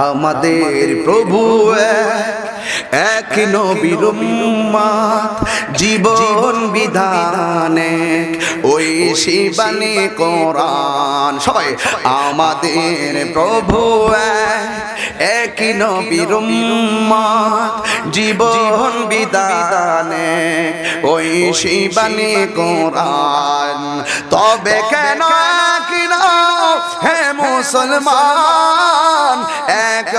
আমাদের প্রভু এক নবীর উম্মত, জীবন বিধানে ওই শিবানী কোরআন। সবাই আমাদের প্রভু এক নবীর উম্মত, জীবন বিধানে ওই শিবানী কোরআন। তবে কেন কিনা হে মুসলমান, এক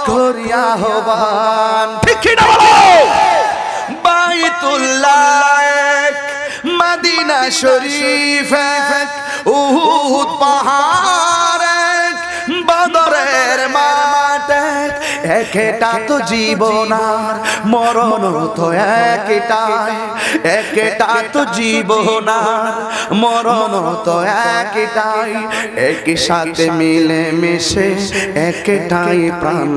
করিয়া আহ্বান। ঠিক কি না বলো? বাইতুল্লাহ এক, মদিনা শরীফ এক, উহুদ পাহাড় এক, বদরের মাঠ এক। একটা তো জীবন আর মরণ তো একটাই, একটা তো জীবন আর মরণ তো একটাই। একই সাথে মিলে মিশে একটাই প্রাণ।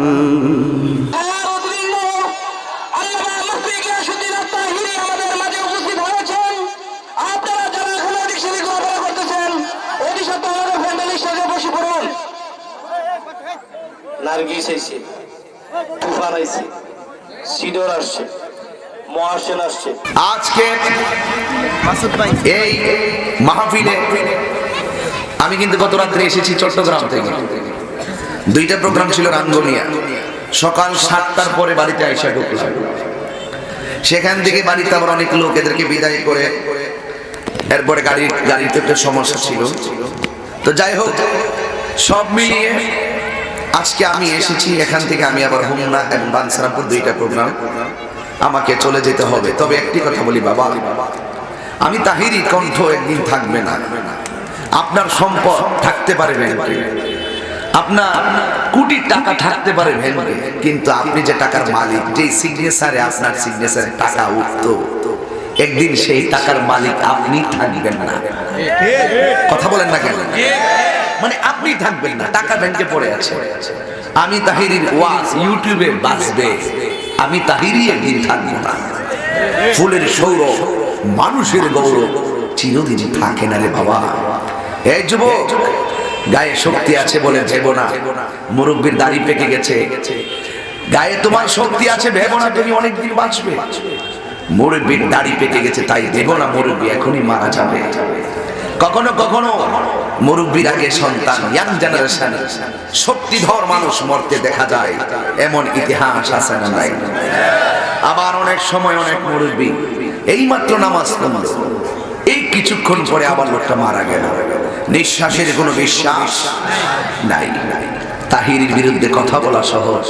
নার্গিস আইছে, তুফান আইছে, সিডর আসছে, মহাসেন আসছে। আজকে এই মাহফিলে আমি কিন্তু গত রাত্রে এসেছি চট্টগ্রাম থেকে। দুইটা প্রোগ্রাম ছিল রাঙ্গুনিয়া। সকাল 7টার পরে বাড়িতে আইসা ঢুকলাম। সেখান থেকে বাড়িতে আবার অনেক লোক, এদেরকে বিদায় করে এরপরে গাড়িতে একটা সমস্যা ছিল। তো যাই হোক, সব মিলিয়ে আজকে আমি এসেছি। এখান থেকে আমি আবার হোমনা এবং বানসারামপুর দুইটা প্রোগ্রাম, আমাকে চলে যেতে হবে। তবে একটি কথা বলি বাবা, আমি তাহিরি কণ্ঠ একদিন থাকবে না। আপনার সম্পদ থাকতে পারে ব্যাংকে, আপনার কোটি টাকা থাকতে পারে ব্যাংকে, কিন্তু আপনি যে টাকার মালিক, যে সিগনেচারে আপনার সিগনেচারে টাকা উঠতো, একদিন সেই টাকার মালিক আপনি থাকবেন না। কথা বলেন না কেন? মানে আপনি থাকবেন না, টাকা ব্যাংকে পড়ে আছে। আমি তাহিরির ওয়াজ ইউটিউবে বাজবে, আমি তাহিরি একদিন থাকবো না। ফুলের সৌরভ, মানুষের গৌরব চিরদিন থাকে না রে বাবা। এই যুবক, গায়ে শক্তি আছে বলে ভেবো না মুরব্বির দাড়ি পেকে গেছে। গায়ে তোমার শক্তি আছে ভেবো না তুমি অনেকদিন বাঁচবে। মুরব্বির দাড়ি পেকে গেছে তাই ভেবো না মুরব্বি এখনই মারা যাবে। কখনো কখনো মুরব্বির আগে সন্তান, ইয়াং জেনারেশন, শক্তিধর মানুষ মরতে দেখা যায়, এমন ইতিহাস আছে না নাই? আবার অনেক সময় অনেক মুরব্বি এইমাত্র নামাজ পড়ল, এই কিছুক্ষণ পরে আবার লোকটা মারা গেল, নিঃশ্বাসের কোনো বিশ্বাস নাই। তাহিরির বিরুদ্ধে কথা বলা সহজ,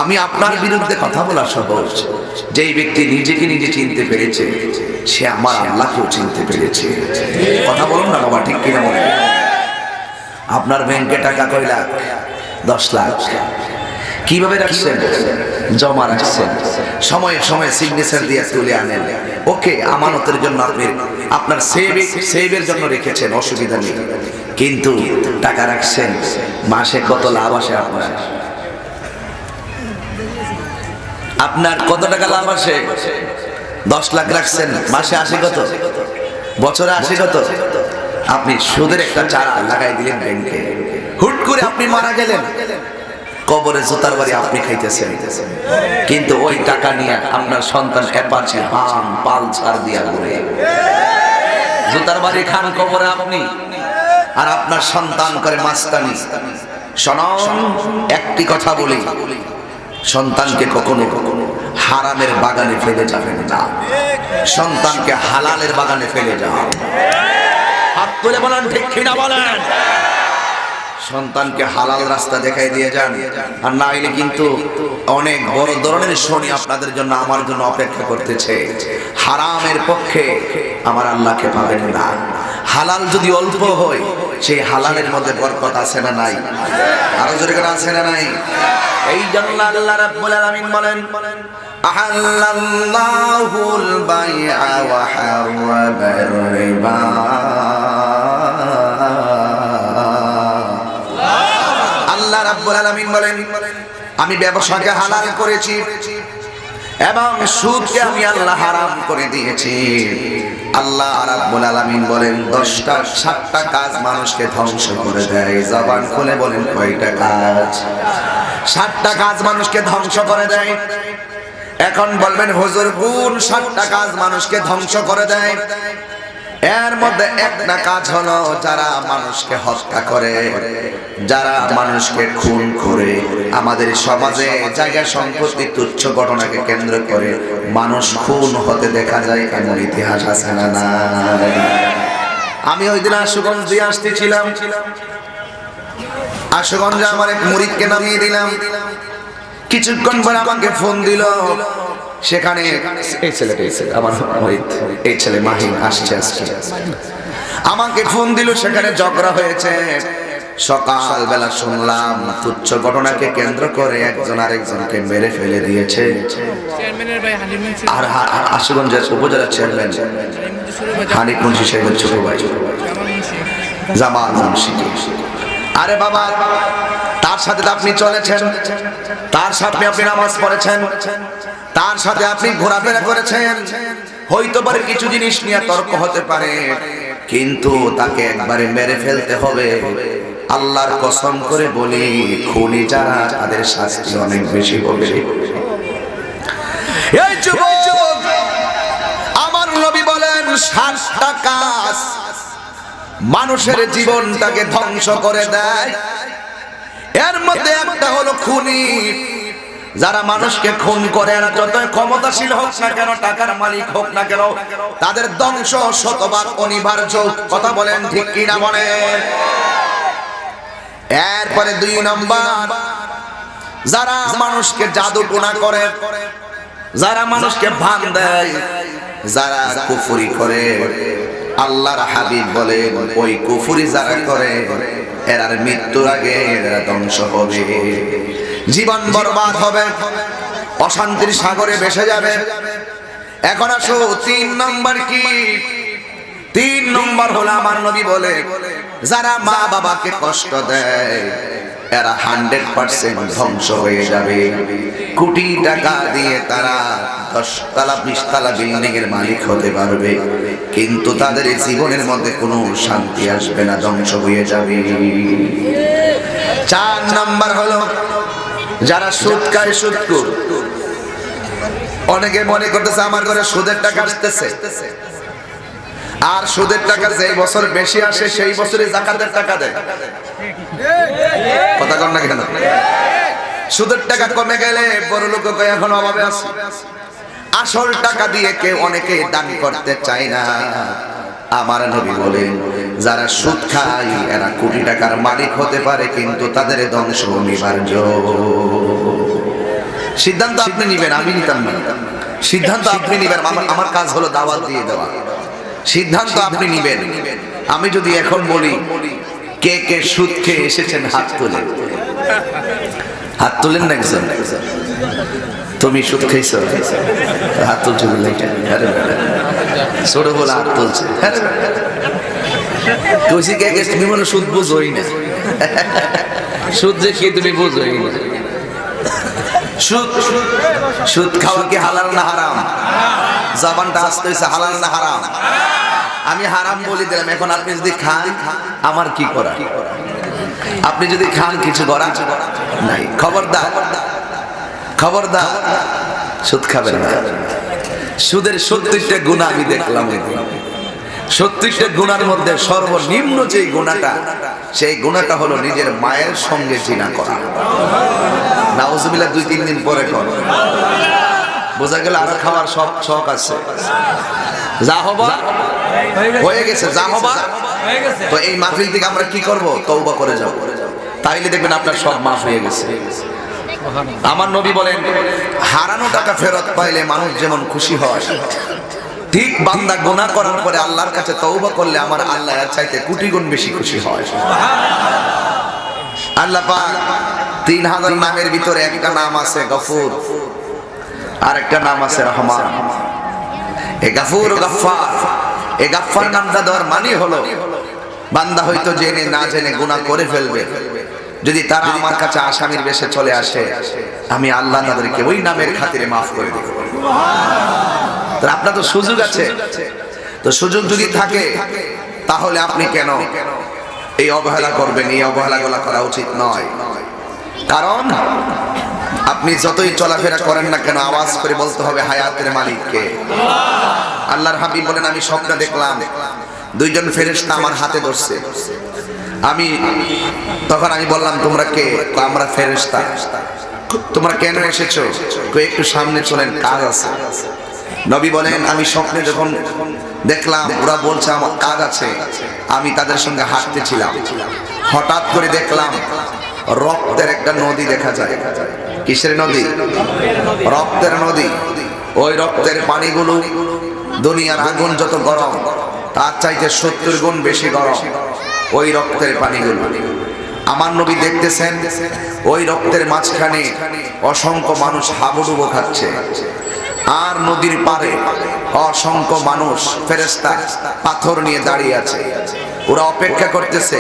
আমি আপনার বিরুদ্ধে কথা বলা সহজ। যেই ব্যক্তি নিজেকে নিজে চিনতে পেরেছে, সে আমার আল্লাহকেও চিনতে পেরেছে। কথা বলুন না বাবা, ঠিক কিনা বলেন? আপনার ব্যাংকে টাকা কয় লাখ? 10 লাখ। কিভাবে রাখছেন? জমা রাখছেন, সময়ে সময়ে সিগনেচার দিয়ে তুলে আনেন। ওকে, আমানতের জন্য আপনি আপনার সেভের জন্য রেখেছেন, অসুবিধা নেই। কিন্তু টাকা রাখছেন, মাসে কত লাভ আসে আপনার? আপনার কত টাকা লাভ আসে? 10 লাখ রাখছেন, মাসে আসে কত? বছরে আসে কত? আপনি সুদের একটা চারা লাগাই দিলেন ব্যাংকে, হুট করে আপনি মারা গেলেন, কবরে জোতার বাড়ি আপনি খাইতেছেন। কিন্তু ওই টাকা নিয়ে আপনার সন্তান অ্যাপাচি পালসার দিয়া ঘুরে, জোতার বাড়ি খান কবরে আপনি, আর আপনার সন্তান করে মাস্তানি। শোনো, একটি কথা বলি, সন্তানকে কখনো হারামের বাগানে ফেলে যাবেন না, সন্তানকে হালালের বাগানে ফেলে যাও। হাত তুলে বলেন ঠিক কিনা বলেন? সন্তানকে হালাল রাস্তা দেখাই দিয়ে যান, আর না হইলে কিন্তু অনেক বড় ধরনের শনি আপনাদের জন্য আমার জন্য অপেক্ষা করতেছে। হারামের পক্ষে আমার আল্লাহকে পাবেন না। হালাল যদি অল্প হয়, সেই হালালের মধ্যে বরকত আছে না নাই? আরো জোরে করে আছে না নাই? এই জন্য আল্লাহ রাব্বুল আলামিন বলেন, আহাল্লাল্লাহুল বাইআ ওয়া হারামার রিবা। আল্লাহ রাব্বুল আলামিন বলেন, আমি ব্যবসাকে হালাল করেছি, এবং সুদকে আমি আল্লাহ হারাম করে দিয়েছি। আল্লাহ রাব্বুল আলামিন বলেন 10টা 7টা কাজ মানুষকে ধ্বংস করে দেয়। জবান খুলে বলেন কয়টা কাজ? 7টা কাজ মানুষকে ধ্বংস করে দেয়। এখন বলবেন হুজুর কোন 7টা কাজ মানুষকে ধ্বংস করে দেয়? এর মধ্যে একটা কাজ হলো যারা মানুষকে হত্যা করে, যারা মানুষকে খুন করে। আমাদের সমাজে জায়গা সম্পত্তি তুচ্ছ ঘটনাকে কেন্দ্র করে মানুষ খুন হতে দেখা যায়, এমন ইতিহাস আছে না না? আমি ওই দিন আশুগঞ্জ দিয়ে আসতেছিলাম, আশুগঞ্জে আমার এক মুরিদকে নামিয়ে দিলাম। কিছুক্ষণ পর আমাকে ফোন দিল, সেখানে এই ছেলেটা আমার মুরিদ, এই ছেলে মাহিন আসছে আজকে। আমাকে ফোন দিল, সেখানে ঝগড়া হয়েছে। সকালবেলা শুনলাম তুচ্ছ ঘটনাকে কেন্দ্র করে একজন আরেকজনকে মেরে ফেলে দিয়েছে। আর আশুগঞ্জের উপজেলা চেয়ারম্যান হানিফ মুন্সি সাহেবের ছোট ভাই জামাল মুন্সি। আরে বাবা, তার সাথে আপনি চলেছেন, তার সাথে আপনি নামাজ পড়েছেন, তার সাথে আপনি ঘোরাফেরা করেছেন। হয়তো পারে কিছু জিনিস নিয়ে তর্ক হতে পারে, কিন্তু তাকে একবারে মেরে ফেলতে হবে। আল্লাহর কসম করে বলি, খুনি যারা তাদের শাস্তি অনেক বেশি হবে। এই যুবক, আমার নবী বলেন 7টা কাজ মানুষের জীবনটাকে ধ্বংস করে দেয়। এর মধ্যে একটা হলো খুনি। যারা মানুষকে খুন করে, আর যত ক্ষমতাশীল হোক না কেন, টাকার মালিক হোক না কেন, তাদের ধ্বংস শতবার অনিবার্য। কথা বলেন ঠিক কি না বলেন? এরপরে 2 নম্বর, যারা মানুষকে জাদু টোনা করে, যারা মানুষকে ভান দেয়, যারা কুফরি করে, আল্লাহর হাবিব বলেন ওই কুফরি যারা করে এরার মৃত্যুর আগে এরা ধ্বংস হবে, জীবন বরবাদ হবে, অশান্তির সাগরে ভেসে যাবে। এখন আসো 3 নম্বর কি? 3 নম্বর হলো আমার নবী বলে যারা মা বাবাকে কষ্ট দেয় এরা 100% ধ্বংস হয়ে যাবে। কোটি টাকা দিয়ে তারা 10 তলা 20 তলা বিল্ডিং এর মালিক হতে পারবে, কিন্তু তাদের জীবনের মধ্যে কোনো শান্তি আসবে না, ধ্বংস হয়ে যাবে। 4 নম্বর হলো যারা সুদ খায়, সুদখোর। অনেকে মনে করতেছে আমার ঘরে সুদের টাকা আসতেছে, আর সুদের টাকা যেই বছর বেশি আসে সেই বছরে যাকাতের টাকা দেয়। কথা কম না কেন? সুদের টাকা কমে গেলে বড় লোক এখন অভাবে আছে। আসল টাকা দিয়ে কেউ অনেকে দান করতে চায় না। আমার নবী বলেন যারা সুদ খায় এরা কোটি টাকার মালিক হতে পারে, কিন্তু তাদের ধ্বংস অনিবার্য। সিদ্ধান্ত আপনি নিবেন, আমি নিতাম না। সিদ্ধান্ত আপনি নিবেন, আমার কাজ হলো দাওয়াত দিয়ে দেওয়া। সিদ্ধান্ত আপনি নিবেন। আমি যদি এখন বলি কে কে সুদ খেয়ে এসেছেন হাত তোলেন, হাত তোলেন না একজন। তুমি সুদ খেয়েছো, হাত তুলছো বলে ছোট বলে হাত তুলছে। কে কে তুমি মনে সুদ বুঝোই না, সুদ যে খেয়ে তুমি বুঝোই না। সুদ সুদ খাওয়া কি হালাল না হারাম? জবানটা আসতে হয়েছে হালাল না হারাম? আমি হারাম বলে দিলাম। এখন আপনি যদি খান আমার কি করা? আপনি যদি খান কিছু করা নাই। খবরদার, খবরদার সুদ খাবেন না। সুদের 70টা গুনাহ আমি দেখলাম। 70টা গুনার মধ্যে সর্বনিম্ন যে গুনাহটা, সেই গুনাহটা হলো নিজের মায়ের সঙ্গে জিনা করা। নাউজুবিল্লাহ 2-3 দিন পরে কর। বোঝা গেল আরো খাওয়ার সব শখ আছে। যা হবার হয়ে গেছে, যা হবার তো এই মাহফিল থেকে আমরা কি করব? তওবা করে যাব, তাইলে দেখবেন আপনার সব মাফ হয়ে গেছে। আমার নবী বলেন হারানো টাকা ফেরত পাইলে মানুষ যেমন খুশি হয়, ঠিক বান্দা গুনাহ করার পরে আল্লাহর কাছে তওবা করলে আমার আল্লাহ এর চাইতে কোটি গুণ বেশি খুশি হয়। আল্লাহ পাক 3000 নামের ভিতরে একটা নাম আছে গফুর, আর একটা নাম আছে রহমান। এই গফুর ও গফফার, এই গফফার নামটা দেওয়ার মানে হলো বান্দা হয়তো জেনে না জেনে গুনাহ করে ফেলবে, যদি তারা আমার কাছে আসামির বেশে চলে আসে আমি আল্লাহ তাদেরকে ওই নামের খাতিরে মাফ করে দেব। তো আপনার তো সুযোগ আছে, তো সুযোগ যদি থাকে তাহলে আপনি কেন এই অবহেলা করবেন? এই অবহেলাগুলো করা উচিত নয়। কারণ আপনি যতই চলাফেরা করেন না কেন আওয়াজ করে বলতে হবে হায়াতের মালিককে। আল্লাহর হাবিব বলেন, আমি স্বপ্ন দেখলাম দুইজন ফেরেশতা আমার হাতে ধরছে। তখন আমি বললাম, তোমরা কে? আমরা ফেরেশতা। তোমরা কেন এসেছো? একটু সামনে চলেন, কাজ আছে। নবী বলেন, আমি স্বপ্নে যখন দেখলাম ওরা বলছে আমার কাজ আছে, আমি তাদের সঙ্গে হাঁটতেছিলাম, হঠাৎ করে দেখলাম রক্তের একটা নদী দেখা যায়। কিসের নদী? রক্তের নদী। ওই রক্তের পানিগুলো দুনিয়ার আগুন যত গরম তার চাইতে 70 গুণ বেশি গরম ওই রক্তের পানিগুলো। আমার নবী দেখতেছেন ওই রক্তের মাঝখানে অসংখ্য মানুষ হাবুডুবু খাচ্ছে, আর নদীর পারে অসংখ্য মানুষ ফেরেশতা পাথর নিয়ে দাঁড়িয়ে আছে। ওরা অপেক্ষা করতেছে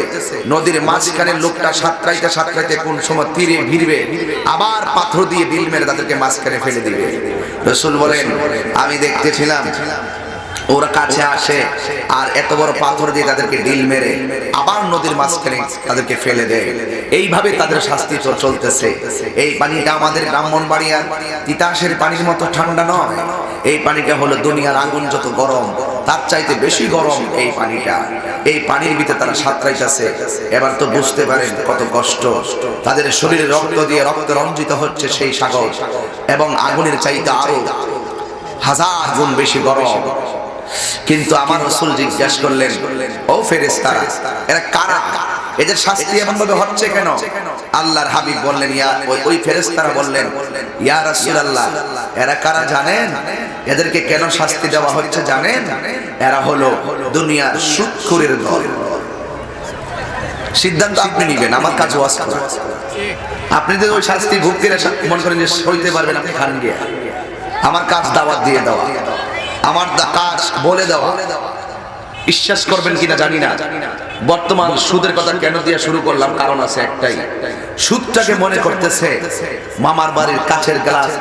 নদীর মাঝখানে লোকটা সাঁতরাইতে সাঁতরাইতে কোন সময় তীরে ভিড়বে, আবার পাথর দিয়ে বিল মেরে তাদেরকে মাঝখানে ফেলে দিবে। রাসূল বলেন, আমি দেখতেছিলাম ওরা কাছে আসে আর এত বড় পাথর দিয়ে তাদেরকে ডিল মেরে আবার নদীর মাঝখানে তাদেরকে ফেলে দেয়। এইভাবে তাদের শাস্তি চলতেছে। এই পানিটা আমাদের ব্রাহ্মণবাড়িয়ার তিতাসের পানির মতো ঠান্ডা নয়। এই পানিটা হলো দুনিয়ার আগুন যত গরম তার চাইতে বেশি গরম এই পানিটা। এই পানির ভিতরে তারা সাঁতরাইতেছে। এবার তো বুঝতে পারেন কত কষ্ট। তাদের শরীরে রক্ত দিয়ে রক্ত রঞ্জিত হচ্ছে সেই সাগর, এবং আগুনের চাইতে আরো 1000 গুণ বেশি গরম। কিন্তু আমার রাসূল জিজ্ঞাসা করলেন, ও ফেরেশতারা, এরা কারা? এদের শাস্তি এমন ভাবে হচ্ছে কেন? আল্লাহর হাবিব বললেন, ওই ফেরেশতারা বললেন, ইয়া রাসূলুল্লাহ, এরা কারা জানেন? এদেরকে কেন শাস্তি দেওয়া হচ্ছে জানেন? এরা হলো দুনিয়ার সুদখোরের দল। সিদ্ধান্ত আপনি নেবেন, আমার কাছে ওয়াজ করা। আপনি যদি ওই শাস্তি ভুগতে মনে করেন যে সইতে পারবেন, আপনি খান গিয়া। আমার কাজ দাওয়াত দিয়ে দেওয়া, আমার কাজ বলে দেওয়া। বিশ্বাস করবেন কিনা জানি না, বর্তমান সুদের কথা কেন দিয়ে শুরু করলাম, কারণ আছে একটাই। সুদটাকে মনে করতেছে মামার বাড়ির কাছের গ্লাস,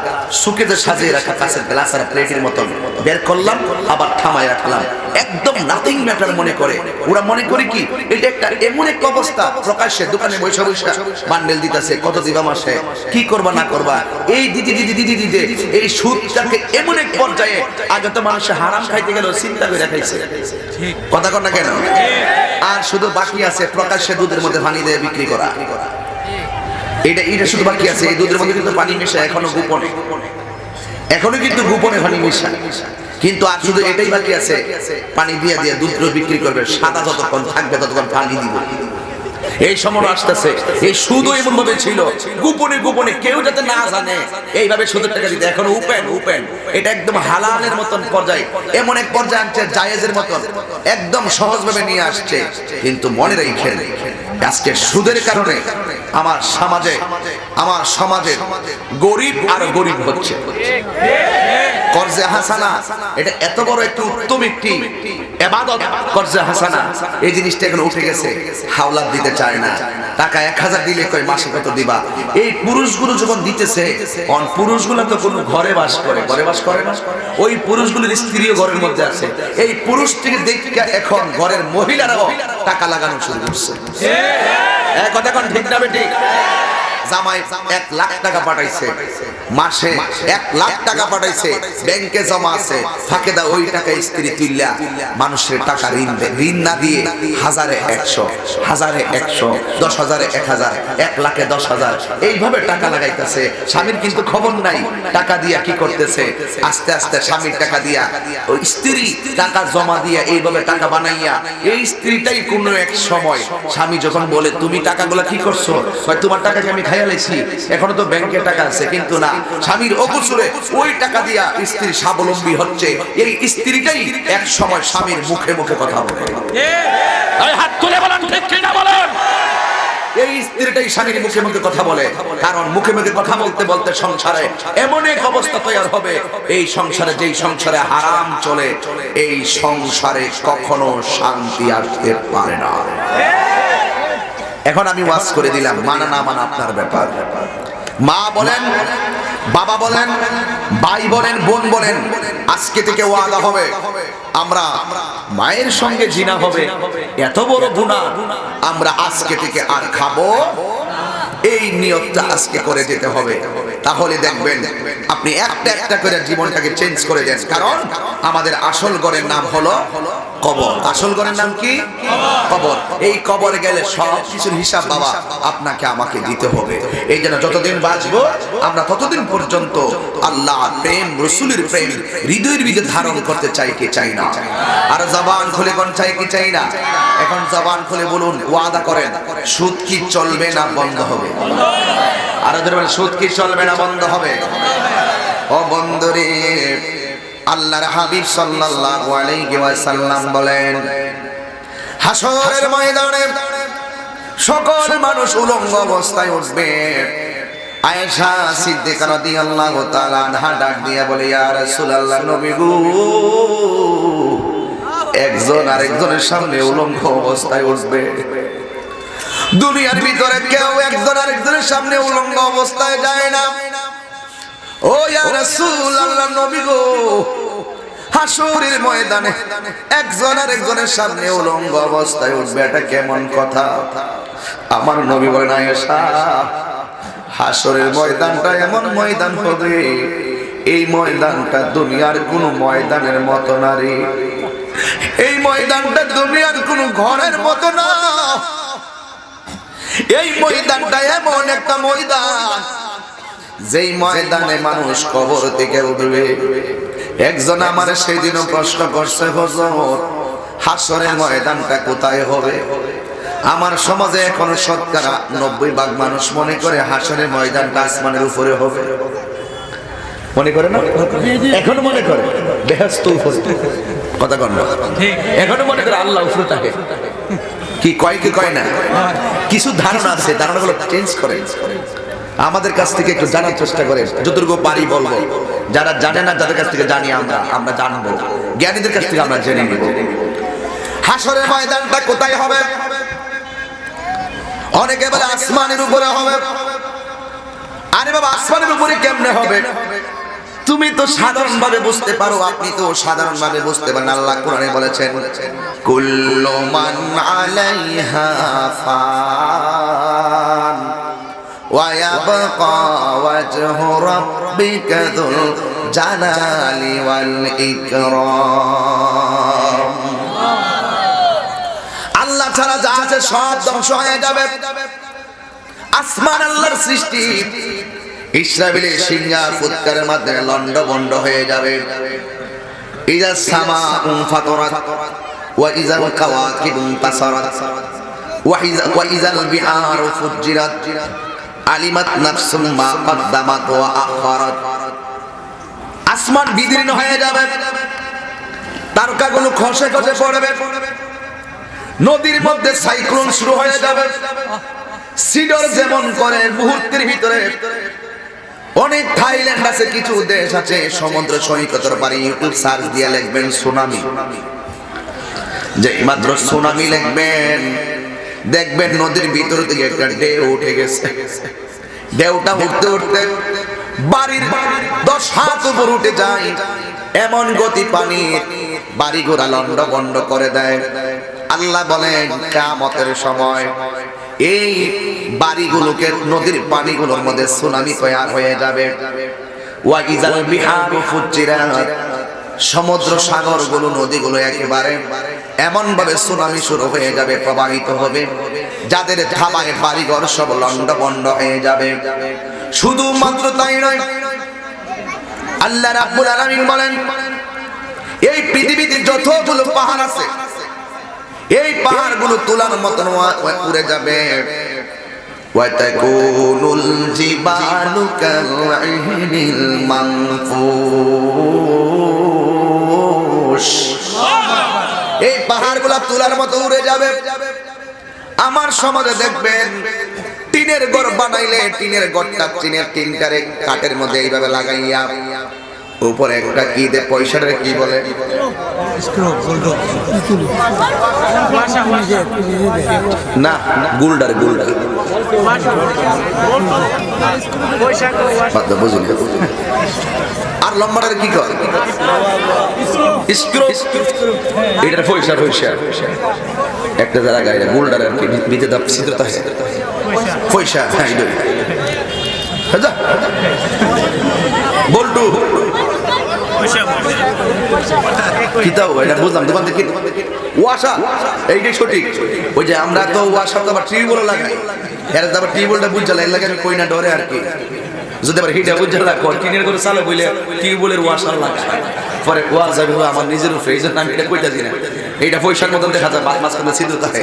সুকেতে সাজিয়ে রাখা কাছের গ্লাস আর প্লেটের মতন বের করলাম আবার থামায় রাখলাম, একদম নাথিং ম্যাটার মনে করে। ওরা মনে করে কি এটা একটা এমন এক অবস্থা, প্রকাশ্যে দোকানে বৈশা বৈশা বান্ডেল দিতেছে, কত দিবা মাসে, কি করবা না করবা, এই দিদি দিদি দিদি দিদি। এই সুদটাকে এমন এক পর্যায়ে, আগে তো মানুষ হারাম খাইতে গেল চিন্তা করে খাইছে, কথা কর না কেন? আর শুধু বাকি আছে প্রকাশ্যে দুধের মধ্যে পানি দিয়ে বিক্রি করা। এটা শুধু বাকি আছে। এই দুধের মধ্যে কিন্তু পানি মেশা এখনো গোপনে, এখনো কিন্তু গোপনে পানি মেশা। কিন্তু আর শুধু এটাই বাকি আছে, পানি দিয়ে দিয়ে দুধ বিক্রি করবে, সাদা যতক্ষণ থাকবে ততক্ষণ পানি দিব। এই সময় আসতেছে। এই সুদও এমন ভাবে ছিল গোপনে গোপনে, কেউ যাতে না জানে, এইভাবে সুদের টাকা দিতে। এখন ওপেন এটা একদম হালালের মতন পর্যায়ে, এমন এক পর্যায়ে আনছে জায়েজের মতন, একদম সহজভাবে নিয়ে আসছে। কিন্তু মনে রাখেন, আজকে সুদের কারণে আমার সমাজে গরিব আর গরিব হচ্ছে। কর্জে হাসানা, এটা এত বড় একটি উত্তম একটি ইবাদত। কর্জে হাসানা এই জিনিসটা এখন উঠে গেছে। হাওলাত দিতে চায় না, টাকা 1000 দিলে কয় মাসে কত দিবা। এই পুরুষগুলো যখন দিতেছে, পুরুষগুলো তো কোনো ঘরে বাস করে না। ওই পুরুষগুলোর স্ত্রীও ঘরের মধ্যে আছে। এই পুরুষ থেকে দেখে এখন ঘরের মহিলারাও টাকা লাগানো শুরু করছে। কথা কোন ঠিক না বেঠিক? জামাই 1 লাখ টাকা পাঠাইছে, মাসে 1 লাখ টাকা পাঠাইছে, ব্যাংকে জমা আছে, ফাঁকে দা ওই টাকা স্ত্রী তুইলা মানুষের টাকা ঋণ না দিয়ে 1000-এ 100, 1000-এ 100, 10,000-এ 1000, 1 লাখে 10,000, এইভাবে টাকা লাগাইতেছে। স্বামীর কিন্তু খবর নাই টাকা দিয়া কি করতেছে। আস্তে আস্তে স্বামীর টাকা দিয়া ওই স্ত্রী টাকা জমা দিয়া এইভাবে টাকা বানাইয়া, এই স্ত্রীটাই কোনো এক সময় স্বামী যখন বলে তুমি টাকাগুলো কি করছো, তোমার টাকাকে আমি খাইয়া লাইছি, এখনো তো ব্যাংকে টাকা আছে। কিন্তু না, স্বামীর অকুশলে ওই টাকা দিয়া স্ত্রী স্বাবলম্বী হচ্ছে। এই স্ত্রীটাই এক সময় স্বামীর মুখে মুখে কথা বলে। হাত তুলে বলেন ঠিক কি না বলেন? এই স্ত্রীটাই স্বামীর মুখে মুখে কথা বলে। কারণ মুখে মুখে কথা বলতে বলতে সংসারে এমন এক অবস্থা তৈরি হবে, এই সংসারে যেই সংসারে হারাম চলে, এই সংসারে কখনো শান্তি আসতে পারে না। এখন আমি ওয়াজ করে দিলাম, মানা না মানা আপনার ব্যাপার। মা বলেন, বাবা বলেন, ভাই বলেন, বোন বলেন, আজকে থেকে ওয়াদা হবে আমরা মায়ের সঙ্গে জিনা হবে, এত বড় গুনাহ আমরা আজকে থেকে আর খাবো, এই নিয়তটা আজকে করে যেতে হবে। তাহলে দেখবেন আপনি একটা একটা করে জীবনটাকে চেঞ্জ করে দেন। কারণ আমাদের আসল ঘরের নাম হলো কবর। আসল ঘরের নাম কি? কবর। এই কবরে গেলে সব কিছুর হিসাব বাবা আপনাকে আমাকে দিতে হবে। এই জন্য যতদিন বাঁচবো আমরা ততদিন পর্যন্ত আল্লাহ প্রেম, রসুলের প্রেম হৃদয়ের ভিতরে ধারণ করতে চাই কি চাই না? আর জবান খুলে কোন চাই কি চাই না? এখন জবান খুলে বলুন, ওয়াদা করেন, সুদ কি চলবে না বন্ধ হবে? আর সুদ কি চলবে না বন্ধ হবে? ও বন্ধুরে, আল্লাহর হাবিব সাল্লাল্লাহু আলাইহি ওয়াসাল্লাম বলেন, হাসরের ময়দানে সকল মানুষ উলঙ্গ অবস্থায় উঠবে। আয়েশা সিদ্দিকা রাদিয়াল্লাহু তাআলা আনহা ডাক দিয়ে বলে, ইয়া রাসূলুল্লাহ, নবী গো, একজন আরেকজনের সামনে উলঙ্গ অবস্থায় উঠবে। দুনিয়ার ভিতরে কেউ একজন আরেকজনের সামনে উলঙ্গ অবস্থায় যায় না। ও ইয়া রাসূলুল্লাহ, নবী গো, হাসরের ময়দানে একজন আরেকজনের সামনে উলঙ্গ অবস্থায় উঠবে, এটা কেমন কথা? আমার নবী বলেন, আয়েশা, হাসরের ময়দানটা এমন ময়দান হবে, এই ময়দানটা দুনিয়ার কোন ময়দানের মতো না রে। এই ময়দানটা দুনিয়ার কোন ঘরের মতো না। এই ময়দানটা এমন একটা ময়দান, যেই ময়দানে মানুষ কবর থেকে উঠবে। একজন আমার সেদিনও প্রশ্ন করছে, হুজুর, হাসরের ময়দানটা কোথায় হবে? আমার সমাজে এখন শতকরা 90% মানুষ মনে করে হাসরের ময়দানটা আসমানের উপরে হবে। মনে করে না? এখনো মনে করে বেহেশত উপরে, কথা কন না, এখনো মনে করে আল্লাহ উপরে থাকে। কি কয় কি কয় না? কিছু ধারণা আছে, ধারণাগুলো চেঞ্জ করে আমাদের কাছ থেকে একটু জানার চেষ্টা করেন, যতটুকু পারি বলবো। যারা জানে না, যাদের কাছ থেকে জানি আমরা জানবো, জ্ঞানীদের কাছ থেকে আমরা জেনে নিব। হাসরের ময়দানটা কোথায় হবে? অনেকে বলে আসমানের উপরে হবে। আরে বাবা, আসমানের উপরে কেমনে হবে? তুমি তো সাধারণ ভাবে বুঝতে পারো, আপনি তো সাধারণ ভাবে বুঝতে পারেন। আল্লাহ কোরআনে বলেছেন, কুল্লু মান আলাইহা ফান ওয়া ইয়াবকা ওয়াজহু রাব্বিকা যুল জালালি ওয়াল ইকরাম। আল্লাহ ছাড়া যা আছে সব ধ্বংস হয়ে যাবে। আসমান আল্লাহর সৃষ্টি, ইসরাফিলের সিংহার ফুৎকারের মাধ্যমে লন্ডভন্ড হয়ে যাবে। ইযা সামাউ ফাতারাত ওয়া ইযাল কাওয়াকিবু তাসারাত ওয়া ইযাল বিহারু ফুজ্জিরাত আলিমাত নাফসুম মা কদ্দামাত ওয়া আখারাত। আসমান বিদীর্ণ হয়ে যাবে, তারকাগুলো খসে খসে পড়বে, নদীর মধ্যে সাইক্লোন শুরু হয়ে যাবে। সিডর যেমন করে মুহূর্তের ভিতরে, অনেক থাইল্যান্ড আছে, কিছু দেশ আছে সমুদ্র সৈকতের পারে, ইউটিউব সার্চ দিয়ে লিখবেন সুনামি, যে মাত্র সুনামি লিখবেন, দেখবেন নদীর ভিতর থেকে একটা ঢেউ উঠে গেছে। ঢেউটা উঠতে উঠতে বাড়ির 10 হাত উপর উঠে যায়, এমন গতি পানির, বাড়ি ঘোড়া লন্ডভন্ড করে দেয়। আল্লাহ বলেন, কিয়ামতের সময় এই বাড়িগুলোকে নদীর পানিগুলোর মধ্যে সুনামি তৈরি হয়ে যাবে। ওয়া ইযাল বিহারু ফুজ্জিরাত, সমুদ্র সাগরগুলো, নদীগুলো একেবারে এমন ভাবে সুনামি শুরু হয়ে যাবে, প্রবাহিত হবে, যাদের থাবায় বাড়িঘর সব লন্ডভন্ড হয়ে যাবে। শুধুমাত্র তাই নয়, আল্লাহ রাব্বুল আলামিন বলেন, এই পৃথিবীতে যতগুলো পাহাড় আছে, এই পাহাড়গুলো তুলার মতন উড়ে যাবে। ওয়া তাকুনুল জিবালু কালইহিনিল মানফুশ, এই পাহাড়গুলো তুলার মতো উড়ে যাবে। আমার সমাজে দেখবেন টিনের ঘর বানাইলে টিনের ঘরটা টিনের টিনটারে কাঠের মধ্যে এইভাবে লাগাইয়া উপরে একটা কি দে পয়সাটা কি বলে না গুলডার গুলডার বুঝলি আর লম্বাটার কি কর এটার পয়সা পয়সা একটা যারা গাড়ি গুলডার আর কি ভিতরে দাপ ছিদ্রতা পয়সা হ্যাঁ বল্টু কিতাব এটা বুঝলাম দোকান থেকে ওয়াসা এইটাই সঠিক ওই যে আমরা তো ওয়াসা তো আবার টিউবওয়েল লাগাই এর আবার টিউবওয়েলটা বুঝা লাগে আমি কই না ডরে আর কি যদি আবার হিটা বুঝা লাগো টিনের করে চালে বইলে টিউবওয়েলের ওয়াসা লাগায় পরে ওয়াশ যাবে আমার নিজের উপরে এই জন্য আমি এটা কইটা দিই না এইটা পয়সার মতন দেখা যায় মাঝখানে ছিদ্র থাকে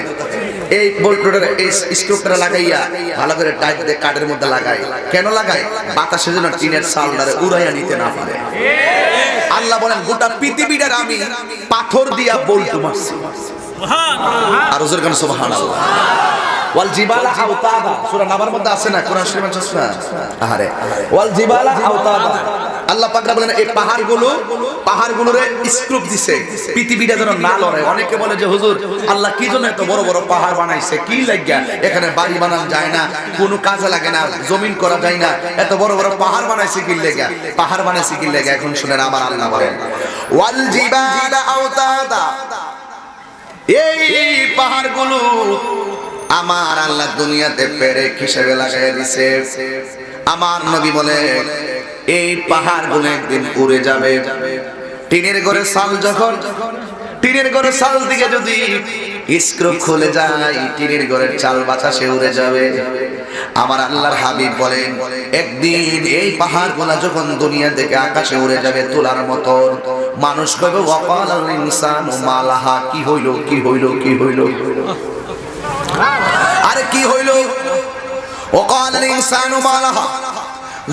এই বল্টুটার এই স্ক্রুটা লাগাইয়া ভালো করে টাইট দিয়ে কাঠের মধ্যে লাগাই কেন লাগাই বাতাসের জন্য টিনের চালটারে উড়াইয়া নিতে না পারে আল্লাহ বলেন গোটা পৃথিবীটার আমি পাথর দিয়া বল্টু মারছি আর ওজোর গান সুবহানাল্লাহ ওয়াল জিবালা আওতাদা সূরা নাবার মধ্যে আছে না কোরআন শরীফ আছে না আরে ওয়াল জিবালা আওতাদা আল্লাহ পাক বলেন এই পাহাড়গুলোরে স্ক্রুপ দিছে পৃথিবীটা যেন না লড়ে অনেকে বলে যে হুজুর আল্লাহ কি জন্য এত বড় বড় পাহাড় বানাইছে কি লাগিয়া এখানে বাড়ি বানানো যায় না কোনো কাজে লাগে না জমিন করা যায় না এত বড় বড় পাহাড় বানাইছে কি লাগা পাহাড় বানাইছে কি লাগা এখন শুনেন আমার আল্লাহ বলেন ওয়াল জিবালা আওতাদা এই পাহাড়গুলো আমার আল্লাহ দুনিয়াতে পেরেক হিসেবে লাগাইয়া দিছে আমার নবী বলে এই পাহাড়গুলো একদিন উড়ে যাবে টিনের ঘরে চাল যখন টিনের ঘরে চাল দিকে যদি স্ক্রু খুলে যায় টিনের ঘরের চাল বাতাসে উড়ে যাবে আমার আল্লাহর হাবিব বলেন একদিন এই পাহাড়গুলো যখন দুনিয়া থেকে আকাশে উড়ে যাবে তোলার মতো মানুষ কইবে ওয়াকালাল ইনসানু মালাহা কি হইল কি হইল কি হইল আরে কি হইল ওয়াকালাল ইনসানু মালাহা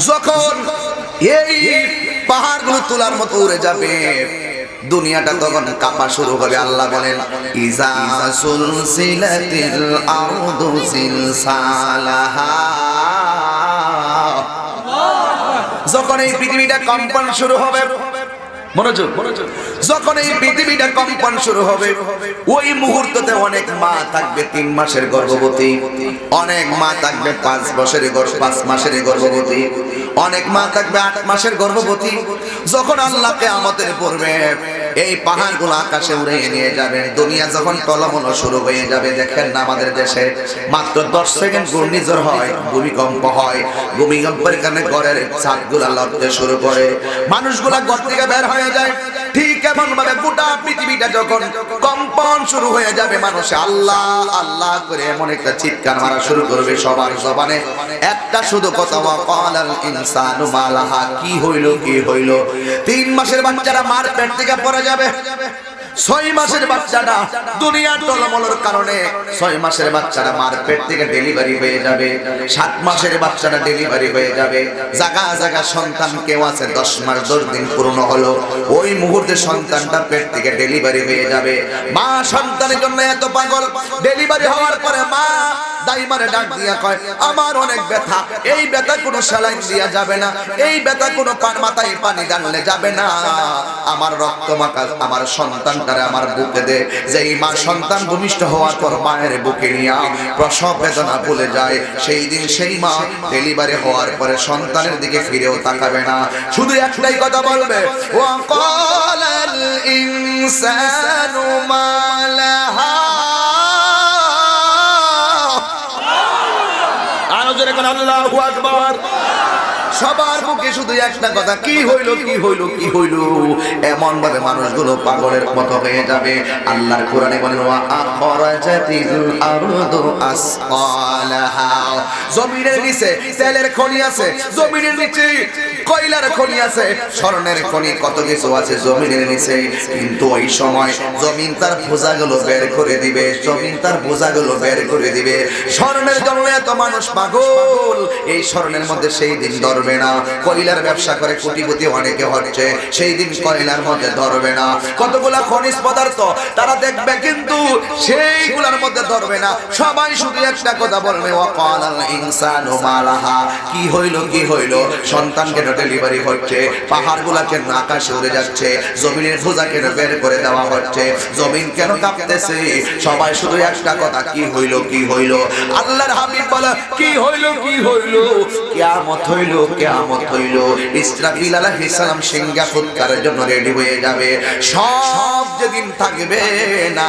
যখন এই পাহাড়গুলো তোলার মতো উড়ে যাবে দুনিয়াটা তখন কাঁপা শুরু হবে আল্লাহ বলেন ইজা সুলসিলাতিল আরদু সিলসালাহা যখন এই পৃথিবীটা কম্পন শুরু হবে মনোযোগ যখন এই পৃথিবীটা কম্পন শুরু হবে ওই মুহূর্ততে অনেক মা থাকবে 3 মাসের গর্ভবতী অনেক মা থাকবে 5 মাসের গর্ভবতী অনেক মা থাকবে 8 মাসের গর্ভবতী যখন আল্লাহ কিয়ামতের পূর্বে এই পাহাড়গুলো আকাশে উড়ে নিয়ে যাবে দুনিয়া যখন টলমল শুরু হয়ে যাবে দেখেন না আমাদের দেশে মাত্র 10 সেকেন্ড ঘূর্ণিঝড় হয় ভূমিকম্প হয় ভূমিকম্পের কারণে ঘরের ছাদগুলো লড়তে শুরু করে মানুষগুলা ঘর থেকে বের হয়ে যায় ঠিক এমন ভাবে গোটা পৃথিবীটা যখন কম্পন শুরু হয়ে যাবে মানুষ আল্লাহ আল্লাহ করে এমন একটা চিৎকার মারা শুরু করবে সবার জবানে একটা শুধু কথা ওয়াকালাল ইনসানু মালাহা কি হইল 3 মাসের বাচ্চারা মার পেট থেকে পড়ে যাবে 6 মাসের বাচ্চাটা দুনিয়ার টলমলের কারণে 6 মাসের বাচ্চাটা মার পেট থেকে ডেলিভারি হয়ে যাবে 7 মাসের বাচ্চাটা ডেলিভারি হয়ে যাবে জায়গা জায়গা সন্তান কেউ আছে 10 মাস 10 দিন পূর্ণ হলো ওই মুহূর্তে সন্তানটা পেট থেকে ডেলিভারি হয়ে যাবে মা সন্তানের জন্য এত পাগল ডেলিভারি হওয়ার পরে মা দাইমারে ডাক দিয়া কয় আমার অনেক ব্যথা এই ব্যথা কোনো স্যালাইন দিয়া যাবে না এই ব্যথা কোনো মাথায় পানি ঢাললে যাবে না আমার রক্ত মাখা আমার সন্তানটারে আমার বুকে দে যেই মা সন্তান ভূমিষ্ঠ হওয়ার পর মায়ের বুকে নিয়া প্রসব বেদনা ভুলে যায় সেই দিন সেই মা ডেলিভারি হওয়ার পরে সন্তানের দিকে ফিরেও তাকাবে না শুধু একটাই কথা বলবে ওয়াকালাল ইনসানু মালাহা আল্লাহু আকবার সবার মুখে শুধু একটা কথা কি হইল এমন ভাবে মানুষগুলো পাগলের মতো হয়ে যাবে আল্লাহর কোরআনে বলেন ওয়া আখরাজাতিল আরদু আসকালাহা জমিনের নিচে তেলের খনি আছে জমিনের নিচে কয়লার খনি আছে স্বর্ণের খনি কত কিছু আছে জমিনের নিচে কিন্তু ওই সময় জমিন তার বোঝাগুলো বের করে দিবে স্বর্ণের জন্য এত মানুষ পাগল এই স্বর্ণের মধ্যে সেই দিন ধরবে না। কয়লার ব্যবসা করে কোটিপতি অনেকে হচ্ছে, সেই দিন কয়লার মধ্যে ধরবে না। কতগুলা খনিজ পদার্থ তারা দেখবে, কিন্তু সেইগুলার মধ্যে ধরবে না। সবাই শুধু একটা কথা বলবে, ওয়াকালাল ইনসানু মালাহা, কি হইল কি হইল, সন্তানকে ডেলিভারি হচ্ছে, পাহাড়গুলাকে আকাশে উড়ে যাচ্ছে, জমিনের বোঝাকে বের করে দেওয়া হচ্ছে, জমিন কেন কাঁপতেছে? সবাই শুধু একটা কথা, কি হইল কি হইল। আল্লাহর হাবিব বলে, কি হইল কি হইল, কিয়ামত হইল কিয়ামত হইল। ইসরাফিল আলাইহিস সালাম সিংহা ফুৎকারের জন্য রেডি হয়ে যাবে। সব যেদিন থাকবে না,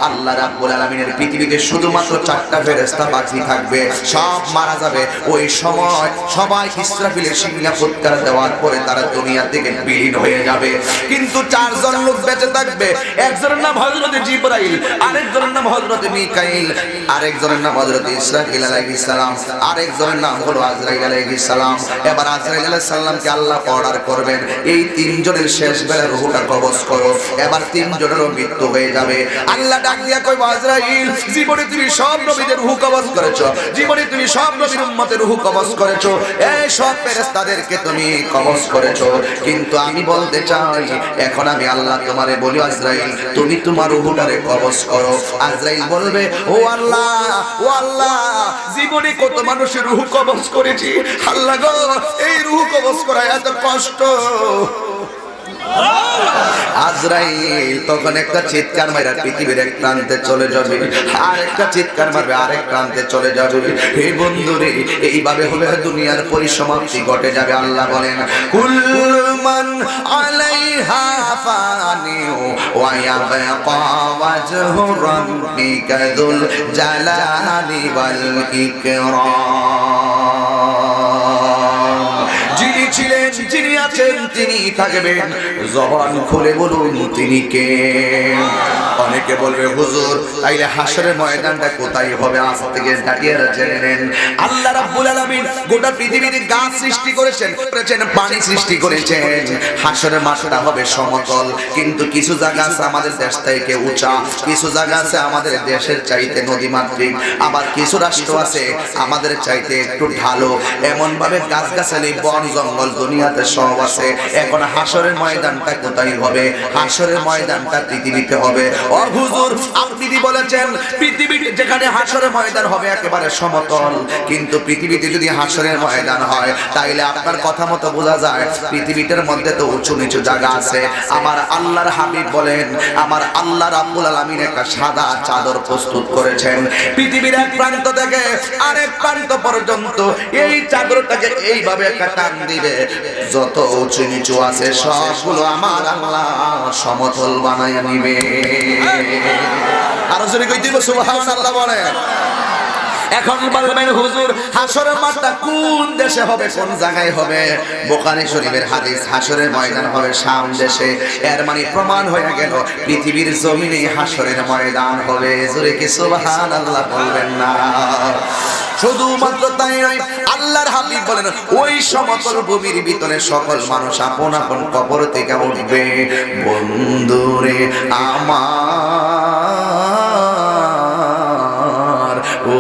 আল্লাহ রাব্বুল আলামিনের পৃথিবীতে শুধুমাত্র 4টা ফেরেশতা বাকি থাকবে, সব মারা যাবে। ওই সময় সবাই ইসরাফিলের সিংহা ফুৎকার দেওয়ার পরে তারা দুনিয়া থেকে বিলীন হয়ে যাবে। কিন্তু 4 জন লোক বেঁচে থাকবে। একজনের নাম হযরত জিবরাইল, আরেকজনের নাম হযরত মিকাইল, আরেকজনের নাম হযরত ইসরাফিল আলাইহিস সালাম, আরেকজনের নাম হলো আজরাইল আলাইহিস সালাম। এবার আজরাইল আলাইহিস সালামকে আল্লাহ অর্ডার করবেন, এই 3 জনের শেষ বেলা রূহটা কবজ করো। এবার 3 জনেরও মৃত্যু হয়ে যাবে। আল্লাহ ডাক দিয়া কইবো, আজরাইল, জীবনে তুমি সব নবীদের রূহ কবজ করেছো, জীবনে তুমি সব নবীর উম্মতের রূহ কবজ করেছো, এই সব ফেরেশতাদেরকে তুমি কবজ করেছো, কিন্তু আমি বলতে চাই, এখন আমি আল্লাহ তোমারে বলি, আজরাইল তুমি তোমার রূহটারে কবজ করো। আজরাইল বলবে, ও আল্লাহ, ও আল্লাহ, জীবনে কত মানুষের রূহ কবজ করেছি, আল্লাহ গো, এই রূহ কবজ করা এত কষ্ট। আজরাইল তখন একটা চিৎকার মারা পৃথিবীর এক প্রান্তে চলে যাবে, আর একটা চিৎকার মারবে আরেক প্রান্তে চলে যাবে। হে বন্ধুরে, এইভাবে হলে দুনিয়ার পরিসমাপ্তি ঘটে যাবে। আল্লাহ বলেন, কুল্লু মান আলাইহা ফানি ওয়া ইয়াবকা ওয়াজহু রাব্বিকা যুল জালালি ওয়াল ইকরাম। যিনি ছিলেন, যিনি আছেন, তিনি থাকবেন। জবান খুলে বলুন, তিনি কে? অনেকে বলবে, হুজুর তাইলে হাসরের ময়দানটা কোথায় হবে? আজ থেকে দাঁড়িয়ে জেনে নেন। আল্লাহ রাব্বুল আলামিন গোটা পৃথিবীতে গাছ সৃষ্টি করেছেন, পানি সৃষ্টি করেছেন। হাসরের মাঠটা হবে সমতল, কিন্তু কিছু জায়গা আছে আমাদের দেশ থেকে উঁচা, কিছু জায়গা আছে আমাদের দেশের চাইতে নদীমাতৃক, আবার কিছু রাষ্ট্র আছে আমাদের চাইতে একটু ঢালো। এমন ভাবে গাছগাছালি, বন জঙ্গল দুনিয়াতে সব আছে। এখন হাসরের ময়দানটা কোথায় হবে? হাসরের ময়দানটা পৃথিবীতে হবে। ও হুজুর, আপনি বলেছেন পৃথিবীতে যেখানে হাসরের ময়দান হবে একেবারে সমতল, কিন্তু পৃথিবীতে যদি হাসরের ময়দান হয়, তাইলে আপনার কথা মতো বোঝা যায় পৃথিবীটার মধ্যে তো উঁচু নিচু জায়গা আছে। আমার আল্লাহর হাবিব বলেন, আমার আল্লাহ রাব্বুল আলামিন একটা সাদা চাদর প্রস্তুত করেছেন, পৃথিবীর এক প্রান্ত থেকে আরেক প্রান্ত পর্যন্ত এই চাদরটাকে এইভাবে একটা টান দিবে, যত উঁচু নিচু আছে সবগুলো আমার আল্লাহ সমতল বানাইয়া নিবে। আরো জোরে কইতে সুবহানাল্লাহ বলেন। এখন বলবেন, হুজুর হাসরের মাঠটা কোন দেশে হবে, কোন জায়গায় হবে? বুখারী শরীফের হাদিস, হাসরের ময়দান হবে শাম দেশে। এর মানে প্রমাণ হয়ে গেল পৃথিবীর জমিনে হাসরের ময়দান হবে। জোরে কি সুবহানাল্লাহ বলবেন না? শুধুমাত্র তাই নয়, আল্লাহর হাবিব বলেন, ওই সমতল ভূমির ভিতরে সকল মানুষ আপন আপন কবর থেকে উঠবে। বন্ধুরে আমার, ও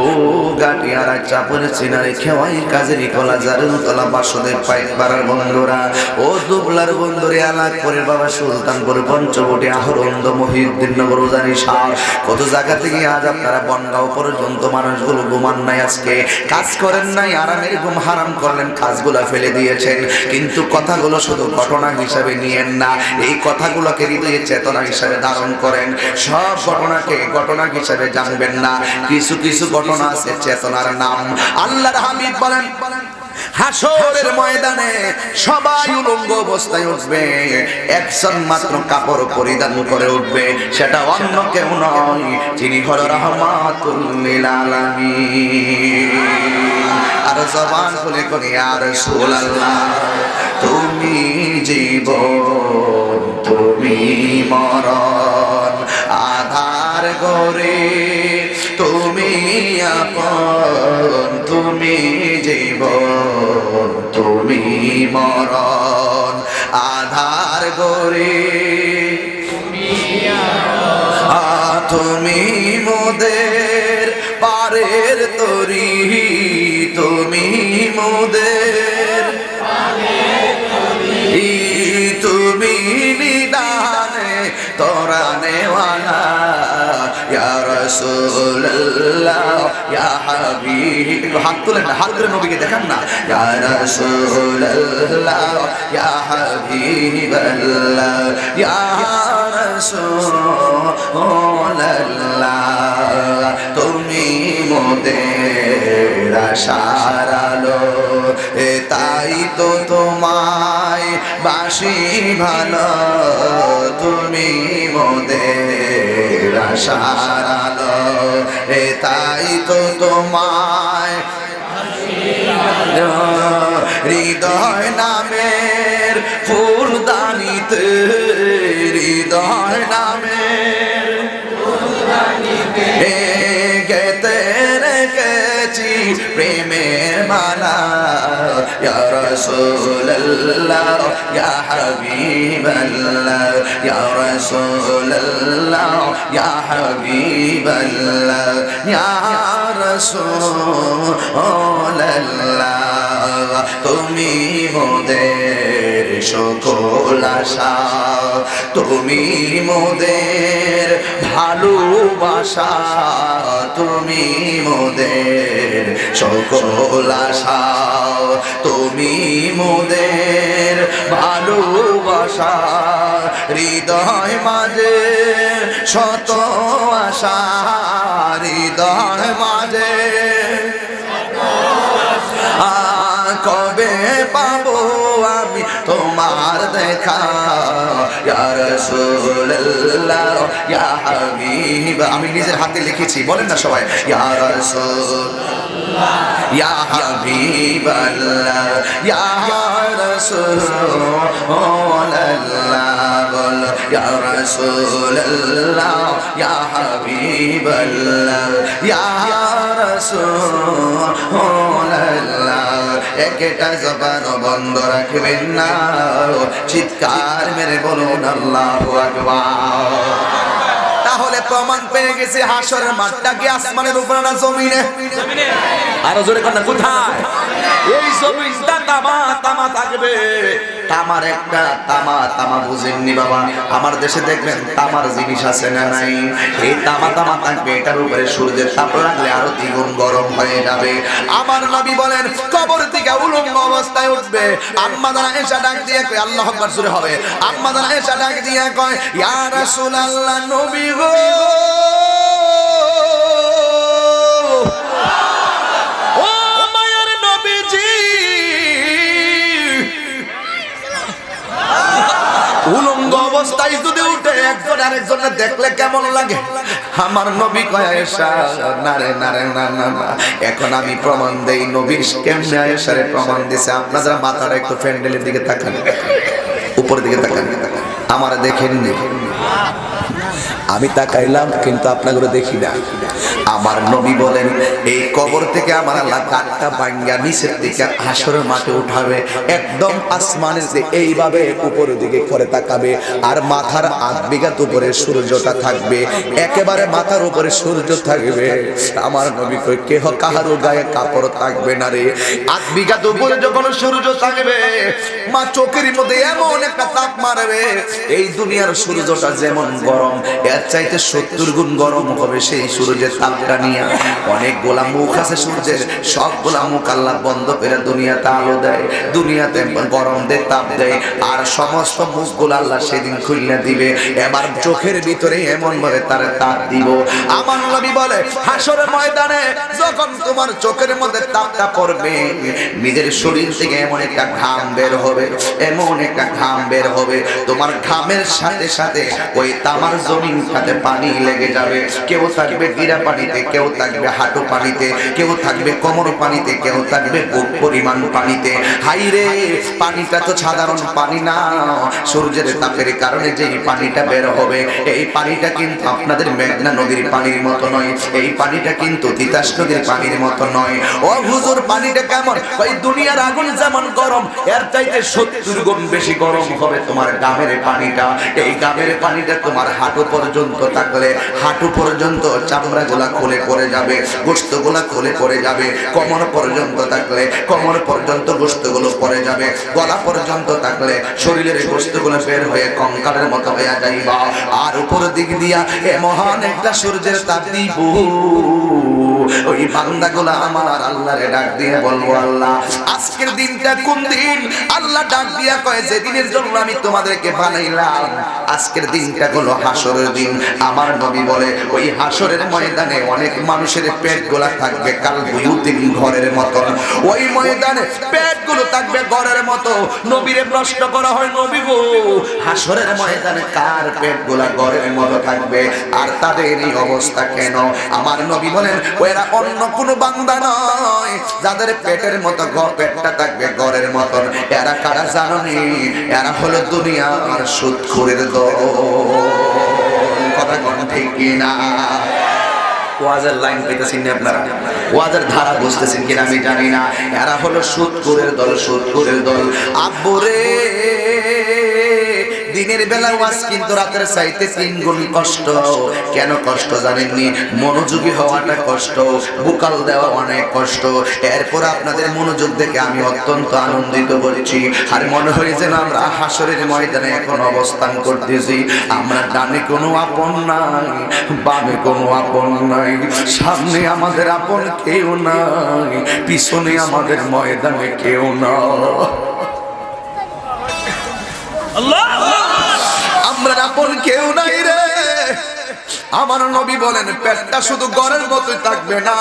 গাটিয়ারা চাপড়ে চিনারে খেওয়াই কাজেরি কলা জারুল তলা বাসুদেব পাইক পাড়ার বন্ধুরা, ও দুবলার বন্ধুরে আলাদপুরের বাবা সুলতানপুর পঞ্চবটি আহরন্দ মহিউদ্দিন নগর উজানি শাহ, কত জায়গা থেকে আজ আপনারা বনগাঁও পর্যন্ত মানুষগুলো ঘুমান নাই, আজকে কাজ করেন নাই, আরামের ঘুম হারাম করলেন, কাজগুলা ফেলে দিয়েছেন। কিন্তু কথাগুলো শুধু ঘটনা হিসাবে নিয়েন না, এই কথাগুলোকে হৃদয়ে চেতনা হিসাবে ধারণ করেন। সব ঘটনাকে ঘটনা হিসাবে জানবেন না, কিছু কিছু ঘটনা আছে চেতনার নাম। আল্লাহর হাবিব বলেন, হাসরের ময়দানে সবাই উলঙ্গ অবস্থায় উঠবে, একজন মাত্র কাপড় পরিধান করে উঠবে, সেটা অন্য কেউ নয়, যিনি হলো রাহমাতুল লিল আলামিন। আর জবান খুলে করে ইয়া রাসূলুল্লাহ, তুমি জীবন, তুমি মরণ, আধার গরে তুমি আপন, তুমি জীবন, তুমি মরণ, আধার গরে তুমি মোদের পারের তরি, তুমি মোদের রাসূলুল্লাহ ইয়া হাবিব, হাত তুলেন না, হাত তুলে নবীকে দেখান না, ইয়া রাসূলুল্লাহ ইয়া হাবিবাল্লাহ ইয়া রাসূলুল্লাহ, তুমি মোদের আশার আলো, তাই তো তোমায় বাসি ভালো, তুমি মোদের আশার আলো, তাই তো তোমায় হৃদয় নামের ফুলদানিতে, হৃদয় নামের গেতে রেখেছি প্রেমের মালা, ইয়া রাসূলুল্লাহ ইয়া হাবিবাল্লাহ ইয়া রাসূলুল্লাহ ইয়া হাবিবাল্লাহ ইয়া রাসূলুল্লাহ, তুমি মোদের সকল আশা, তুমি মোদের ভালোবাসা, তুমি মোদের সকল আশা, তুমি মোদের ভালোবাসা, হৃদয় মাঝে শত আশা, হৃদয় মাঝে কবে পাবো আমি তোমার দেখা, ইয়া রাসূলুল্লাহ ইয়া হাবিব, আমি নিজের হাতে লিখেছি, বলেন না সবাই, ইয়া রাসূলুল্লাহ ইয়া হাবিবাল্লাহ ইয়া রাসূলুল্লাহ, বল ইয়া রাসূলুল্লাহ ইয়া হাবিবাল্লাহ ইয়া রাসূলুল্লাহ, একটা জবান বন্ধ রাখবেন না, চিৎকার মেরে বলুন আল্লাহু আকবার। তাহলে প্রমাণ পেয়ে গেছে হাসরের মাঠটা কি আসমানের উপরে না জমিনে? আরো জোরে কথা, কোথায়? এই জমিনটা তামা তামা থাকবে। তামার একটা তামা বুঝেননি বাবা, আমার দেশে দেখবেন তামার জিনিস আছে না নাই? এই তামা থাকবে, এটার উপরে সূর্যের তাপ রাখলে আরো দ্বিগুণ গরম হয়ে যাবে। আমার নবী বলেন কবর থেকে উলঙ্গ অবস্থায় উঠবে, আম্মা জান আয়েশা ডাক দিয়ে কয় আল্লাহু আকবার জোরে হবে, আম্মা জান আয়েশা ডাক দিয়ে কয় ইয়া রাসূলুল্লাহ নবী গো, ও মায়ের নবীজি, উলঙ্গ অবস্থায় যদি উঠে একজন আরেকজনের দেখলে কেমন লাগে? আমার নবী কয় আয়েশা না রে না রে না না না, এখন আমি প্রমাণ দেই নবীর কেমনে আয়েশারে প্রমাণ দিছে। আপনারা মাথাটা একটু প্যান্ডেলের দিকে তাকান, উপরের দিকে তাকান, আমার দেখেননি, আমি তাকাইলাম কিন্তু আপনাগুলো দেখি না। আমার নবী বলেন এই কবর থেকে আমার আল্লাহ কাঠটা ভাঙ্গা নিচের দিকে হাসরের মাঠে উঠাবে, একদম আসমানের যে এইভাবে উপরের দিকে করে তাকাবে, আর মাথার ৮ বিঘাত উপরে সূর্যটা থাকবে, একেবারে মাথার উপরে সূর্য থাকবে। আমার নবী কই কেহ কাহারও গায়ে কাপড় থাকবে না রে। ৮ বিঘাত উপরে যখন সূর্য থাকবে, মা চোখের মধ্যে এমন একটা তাপ মারবে, এই দুনিয়ার সূর্যটা যেমন গরম, এর চাইতে ৭০ গুণ গরম হবে সেই সূর্যের তাপটা নিয়ে। অনেক গোলা মুখ আছে সূর্যের, সব গোলা মুখ আল্লাহ বন্ধ করে দুনিয়াতে আলো দেয়, দুনিয়াতে গরম দেয়, তাপ দেয়, আর সমস্ত মুখগুলো আল্লাহ সেদিন খুলে দিবে। এবার চোখের ভিতরে এমন ভাবে তার তাপ দিব। আমার নবী বলে হাসরের ময়দানে যখন তোমার চোখের মধ্যে তাপটা পড়বে, নিজের শরীর থেকে এমন একটা ঘাম বের হবে, এমন একটা ঘাম বের হবে, তোমার ঘামের সাথে সাথে ওই তামার জমিনটাতে পানি লেগে যাবে। কেউ থাকবে গিরা পানিতে, কেউ থাকবে হাঁটু পানিতে, কেউ থাকবে কোমর পানিতে, কেউ থাকবে বুক পরিমাণ পানিতে। হাই রে, পানিটা তো সাধারণ পানি না, সূর্যের তাপের কারণে যে পানিটা বের হবে, এই পানিটা কিন্তু আপনাদের মেঘনা নদীর পানির মতো নয়, এই পানিটা কিন্তু তিতাস নদীর পানির মতো নয়। ও হুজুর পানিটা কেমন? ওই দুনিয়ার আগুন যেমন গরম, এর চাইতে ৭০ গুণ বেশি গরম হবে তোমার গামের পানিটা। এই গামের পানিটা তোমার হাঁটু পর্যন্ত পর্যন্ত থাকলে হাঁটু পর্যন্ত চামড়াগুলা খুলে পড়ে যাবে, গোশতগুলা খুলে পড়ে যাবে। কোমর পর্যন্ত থাকলে কোমর পর্যন্ত গোশতগুলো পড়ে যাবে। গলা পর্যন্ত থাকলে শরীরের গোশতগুলো বের হয়ে কঙ্কালের মতো হয়ে যাইবা। আর উপর দিক দিয়া এ মহান একটা সূর্যের তাপ দিব। ওই বান্দাগুলা আমার আল্লাহরে ডাক দিয়ে বলবো, আল্লাহ আজকের দিনটা কোন দিন? আল্লাহ ডাক দিয়া কয়, যে দিনের জন্য আমি তোমাদেরকে বানাইলাম আজকের দিনটা হলো হাসরের দিন। আমার নবী বলে ওই হাসরের ময়দানে অনেক মানুষের পেটগুলা থাকবে কাল বুয়ুতিন, ঘরের মতো। ওই ময়দানে পেটগুলো থাকবে ঘরের মতো। নবীরে প্রশ্ন করা হয়, নবী গো হাসরের ময়দানে কার পেটগুলা ঘরের মতো থাকবে আর তাদের এই অবস্থা কেন? আমার নবী বলেন ওরা অন্য কোনো বান্দা নয় যাদের পেটের মতো পেটটা থাকবে ঘরের মতন। এরা কারা জানেন? এরা হলো দুনিয়ার সুদখোরের দল। কথা কোন ঠিক কিনা? ওয়াজের লাইন পেতেছেন না আপনারা? ওয়াজের ধারা বুঝতেছেন কিনা আমি জানি না। এরা হলো সুদখোরের দল, সুদখোরের দল। আব্বুরে দিনের বেলা ওয়াজ কিন্তু রাতের চাইতে 3 গুণ কষ্ট। কেন কষ্ট জানেননি? মনোযোগী হওয়াটা কষ্ট, বুকাল দেওয়া অনেক কষ্ট। এরপর আপনাদের মনোযোগ দেখে আমি অত্যন্ত আনন্দিত বলছি। আর মনে হয় যেন আমরা হাসরের ময়দানে এখন অবস্থান করতেছি। আমরা ডানে কোনো আপন নাই, বামে কোনো আপন নাই, সামনে আমাদের আপন কেউ নাই, পিছনে আমাদের ময়দানে কেউ না। আমরা আপন কেউ নাই রে। আমার নবী বলেন পেটটা শুধু ঘরের মতোই থাকবে না,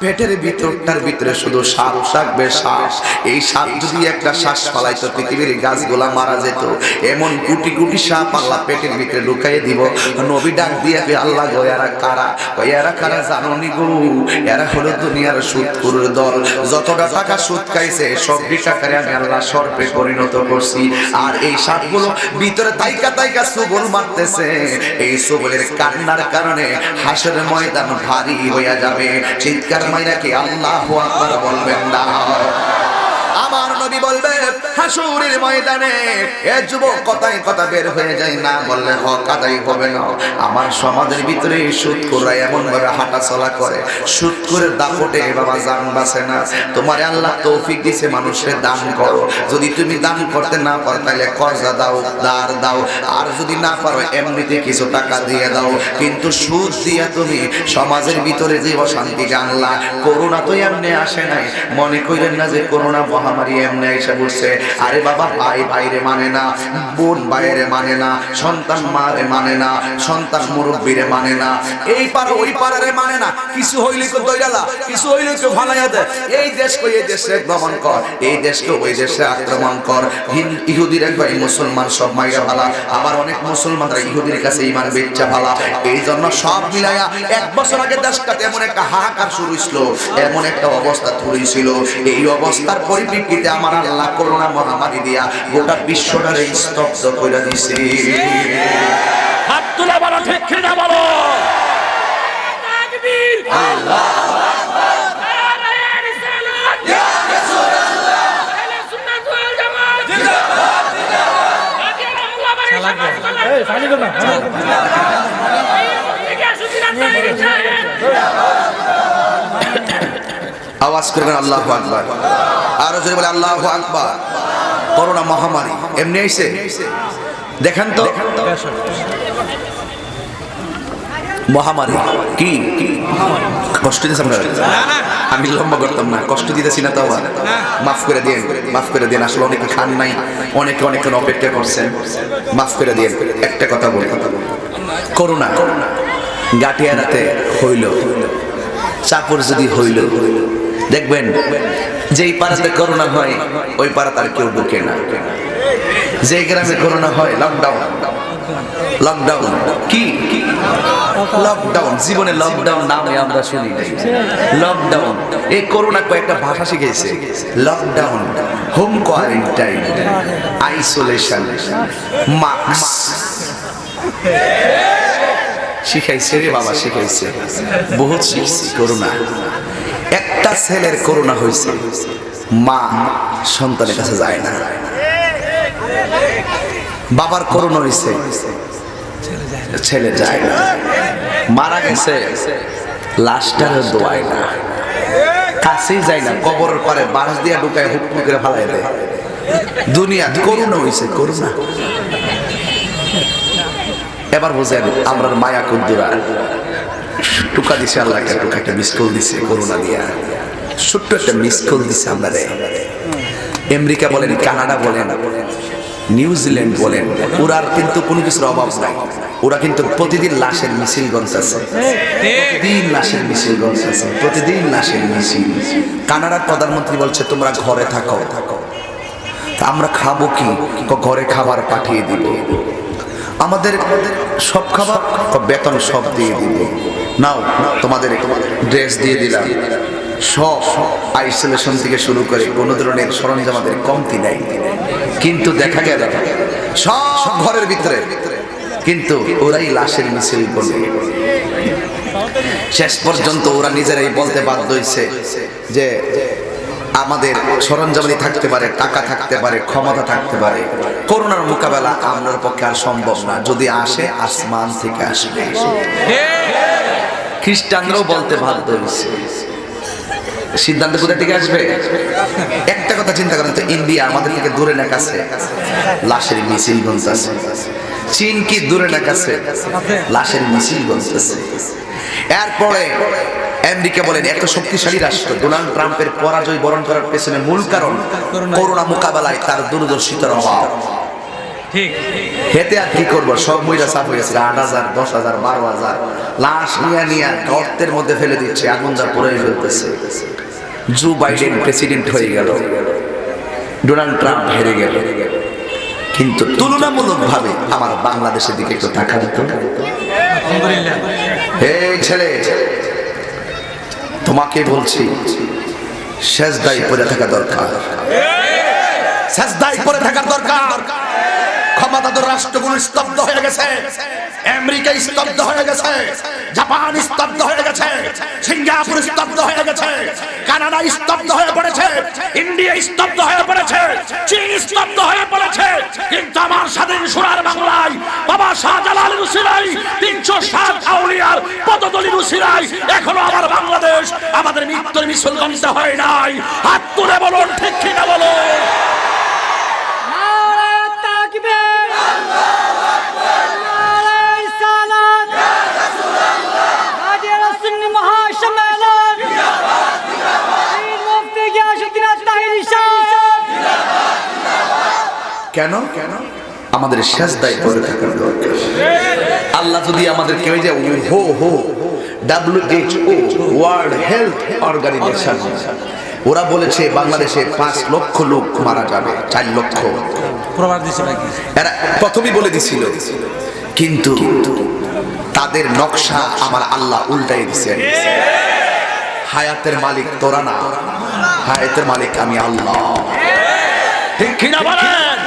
পেটের ভিতরটার ভিতরে শুধু শ্বাস থাকবে, শ্বাস। এই শ্বাস যদি একটা শ্বাস ফালাইতো পৃথিবীর গাছগুলা মারা যেত। এমন কোটি কোটি সাপ আল্লাহ পেটের ভিতরে ঢুকাইয়ে দিব। নবী ডাক দিয়ে আল্লাহ গো এরা কারা? এরা কারা জানোনি গো? এরা হলো দুনিয়ার সুদখোরের দল। যতটা টাকা সুদ খাইছে সব টাকারে আমি আল্লাহ সর্পে পরিণত করছি। আর এই সাপগুলো ভিতরে তাইকা তাইকা সুবল মারতেছে। এই সুবলের কান্নার কারণে হাসরের ময়দান ভারী হইয়া যাবে। চিৎকার মাইরা কি আল্লাহু আকবার বলবেন না? আমার নবী বলবে হাসরের ময়দানে এ যুবক কথাই কথা বের হয়ে যায়, না বললে হক আদায় হবে না। আমার সমাজের ভিতরে সুদখোররা এমন ভাবে হাঁটা চলা করে, সুদখোরের দাপটে বাবা জান বাঁচে না। তোমার আল্লাহ তৌফিক দিয়েছে মানুষের দান করো। যদি তুমি দান করতে না পারো তাহলে কর্জা দাও, ধার দাও। আর যদি না পারো এমনিতে কিছু টাকা দিয়ে দাও। কিন্তু সুদ দিয়া তুমি সমাজের ভিতরে যে অশান্তিটা আনলা। করোনা তো এমনি আসে নাই, মনে করেন না যে করোনা মহামারী এমনি এসে বসছে। আরে বাবা ভাই ভাইরে মানে না, বোন ভাইরে মানে না, সন্তান মারে মানে না, সন্তান মুরব্বীরে মানে না, এই পাড়া ওই পাড়ারে মানে না। কিছু হইলে কেউ দৈরালা, কিছু হইলে কেউ ভালাইয়া দেয়। এই দেশকে এই দেশে আক্রমণ কর, এই দেশকে ওই দেশে আক্রমণ কর। ইহুদির একবার মুসলমান সব মাইরা ভালা, আবার অনেক মুসলমানরা ইহুদির কাছে ইমান বেচ্চা ভালা। এই জন্য সব মিলাইয়া 1 বছর আগে দেশটাতে এমন একটা হাহাকার শুরু হইছিল, এমন একটা অবস্থা ধরেছিল। এই অবস্থার পরিপ্রেক্ষিতে আমার আল্লাহ করোনা মহামারী দিয়া গোটা বিশ্বটারে স্তব্ধ করে দিছে। হাত তুলে বলো ঠিক কিনা বলো। তাকবীর, আল্লাহু আকবার, নারায়ে রিসালাত, ইয়া রাসূলুল্লাহ, আহলে সুন্নাত ওয়াল জামাত, জিন্দাবাদ জিন্দাবাদ, আগে আল্লাহ বাড়ি সমাজ। এই পানি দাও না, এই আসুন না তাই আওয়াজ করবেন আল্লাহু আকবার। আর জোরে বলে আল্লাহু আকবার। করোনা মহামারী এমনি আইছে, দেখেন তো মহামারী কি কষ্ট দিতেছে আপনারা? আমি লম্বা করতাম না, কষ্ট দিতেছি না তো আবার মাফ করে দিন, মাফ করে দিন। আসলে অনেকে খান নাই, অনেকে অনেকক্ষণ অপেক্ষা করছেন, মাফ করে দিন। একটা কথা বলি, করোনা গাটিয়ারাতে হইল, চাপর যদি হইল, দেখবেন যেই পাড়াতে করোনা হয় ওই পাড়া তার কেউ ঢুকে না। যে গ্রামে করোনা হয় লকডাউন, লকডাউন কি লকডাউন, জীবনে লকডাউন নামে আমরা শুনি নাই। লকডাউন এই করোনা কয়েকটা ভাষা শিখেছে। Lockdown, home quarantine, isolation, mask শিখাইছে রে বাবা, শিখাইছে, বহুত শিখছি। করোনা একটা ছেলের করোনা হয়েছে, মা সন্তানের কাছে যায় না। বাবার করোনা হয়েছে, ছেলে যায় না, মারা গেছে লাশটারও দোয়ায় না, কাছেই যায় না, কবরের পরে বাঁশ দিয়া ঢুকায় হুকম করে ফালাই দেয়। দুনিয়া করুণা হইছে, করুণা। এবার বুঝেন আমরা মায়া কুদ্দুরা টুকা দিছে, আল্লাহকে টুকা একটা মিস কল দিছে, করুণা দিয়া ছোট্ট একটা মিস কল দিছে আমরা। আমেরিকা বলেন, কানাডা বলেন, নিউজিল্যান্ড বলেন, ওরার কিন্তু কোনো কিছুর অভাব নাই। ওরা কিন্তু প্রতিদিন লাশের মিছিল গন্তাছে, প্রতিদিন লাশের মিছিল গন্তাছে, প্রতিদিন লাশের মিছিল। কানাডার প্রধানমন্ত্রী বলছে তোমরা ঘরে থাকো, আমরা খাবো কি? ঘরে খাবার পাঠিয়ে দিব। আমাদের সব খাবার, বেতন সব দিয়ে দিব, নাও তোমাদের ড্রেস দিয়ে দিলাম, সব আইসোলেশন থেকে শুরু করে কোনো ধরনের সরঞ্জাম আমাদের কমতি নাই। কিন্তু দেখা গেল সব ঘরের ভিতরে, কিন্তু ওরাই লাশের মিছিল বলে। শেষ পর্যন্ত ওরা নিজেরাই বলতে বাধ্য হয়েছে যে আমাদের সরঞ্জামানি থাকতে পারে, টাকা থাকতে পারে, ক্ষমতা থাকতে পারে, করোনার মোকাবেলা আমাদের পক্ষে আর সম্ভব না, যদি আসে আসমান থেকে আসবে। খ্রিস্টানরাও বলতে বাধ্য হয়েছে। সিদ্ধান্ত কোথা থেকে আসবে? একটা কথা চিন্তা করেন তো, ইন্ডিয়া আমাদের থেকে দূরে না কাছে? লাশের মিছিল গুনতেছে। চীন কি দূরে না কাছে? লাশের মিছিল গুনতেছে। এরপরে আমেরিকা বলেন, এত শক্তিশালী রাষ্ট্র, ডোনাল্ড ট্রাম্পের পরাজয় বরণ করার পেছনে মূল কারণ করোনা মোকাবেলায় তার দূরদর্শিতার অভাব। হেতে আর কি করবো, সব মহিলা সাফ হয়ে গেছে, 8,000, 10,000, 12,000 লাশ নিয়ে গর্তের মধ্যে ফেলে দিচ্ছে, আগুন যা পড়ে ফেলতেছে। জো বাইডেন প্রেসিডেন্ট হয়ে গেল, ডোনাল্ড ট্রাম্প হেরে গেল। কিন্তু তুলনামূলক ভাবে আমার বাংলাদেশের দিকে একটু তাকান তো। হে ছেলে, তোমাকে বলছি, সেজদায় পড়ে থাকা দরকার, সেজদায় পড়ে থাকার দরকার। ক্ষমতাধর রাষ্ট্রগুলো স্তব্ধ হয়ে গেছে, আমেরিকা স্তব্ধ হয়ে গেছে, জাপান স্তব্ধ হয়ে গেছে, সিঙ্গাপুর স্তব্ধ হয়ে গেছে, কানাডা স্তব্ধ হয়ে পড়েছে, ইন্ডিয়া স্তব্ধ হয়ে পড়েছে, চীন স্তব্ধ হয়ে পড়েছে। কিন্তু আমার স্বাধীন সোনার বাংলায় বাবা শাহজালালের উসিলাই, 307 আউলিয়ার পদতলির উসিলাই এখনো আমার বাংলাদেশ আমাদের মৃত্যুর মিছিল গন্তা হয় নাই। হাত তুলে বলুন, ঠিক কিনা বলুন। কেন? আমাদের সেজদায় পড়ে থাকার দরকার। আল্লাহ যদি আমাদের কেউ যে WHO ওয়ার্ল্ড হেলথ অর্গানাইজেশন, ওরা বলেছে বাংলাদেশে 5 লক্ষ লোক মারা যাবে, 4 লক্ষ এরা প্রথমেই বলে দিছিল। কিন্তু তাদের নকশা আমার আল্লাহ উল্টাই দিয়েছেন। হায়াতের মালিক তোরা না, হায়াতের মালিক আমি আল্লাহ। ঠিক কিনা বলেন?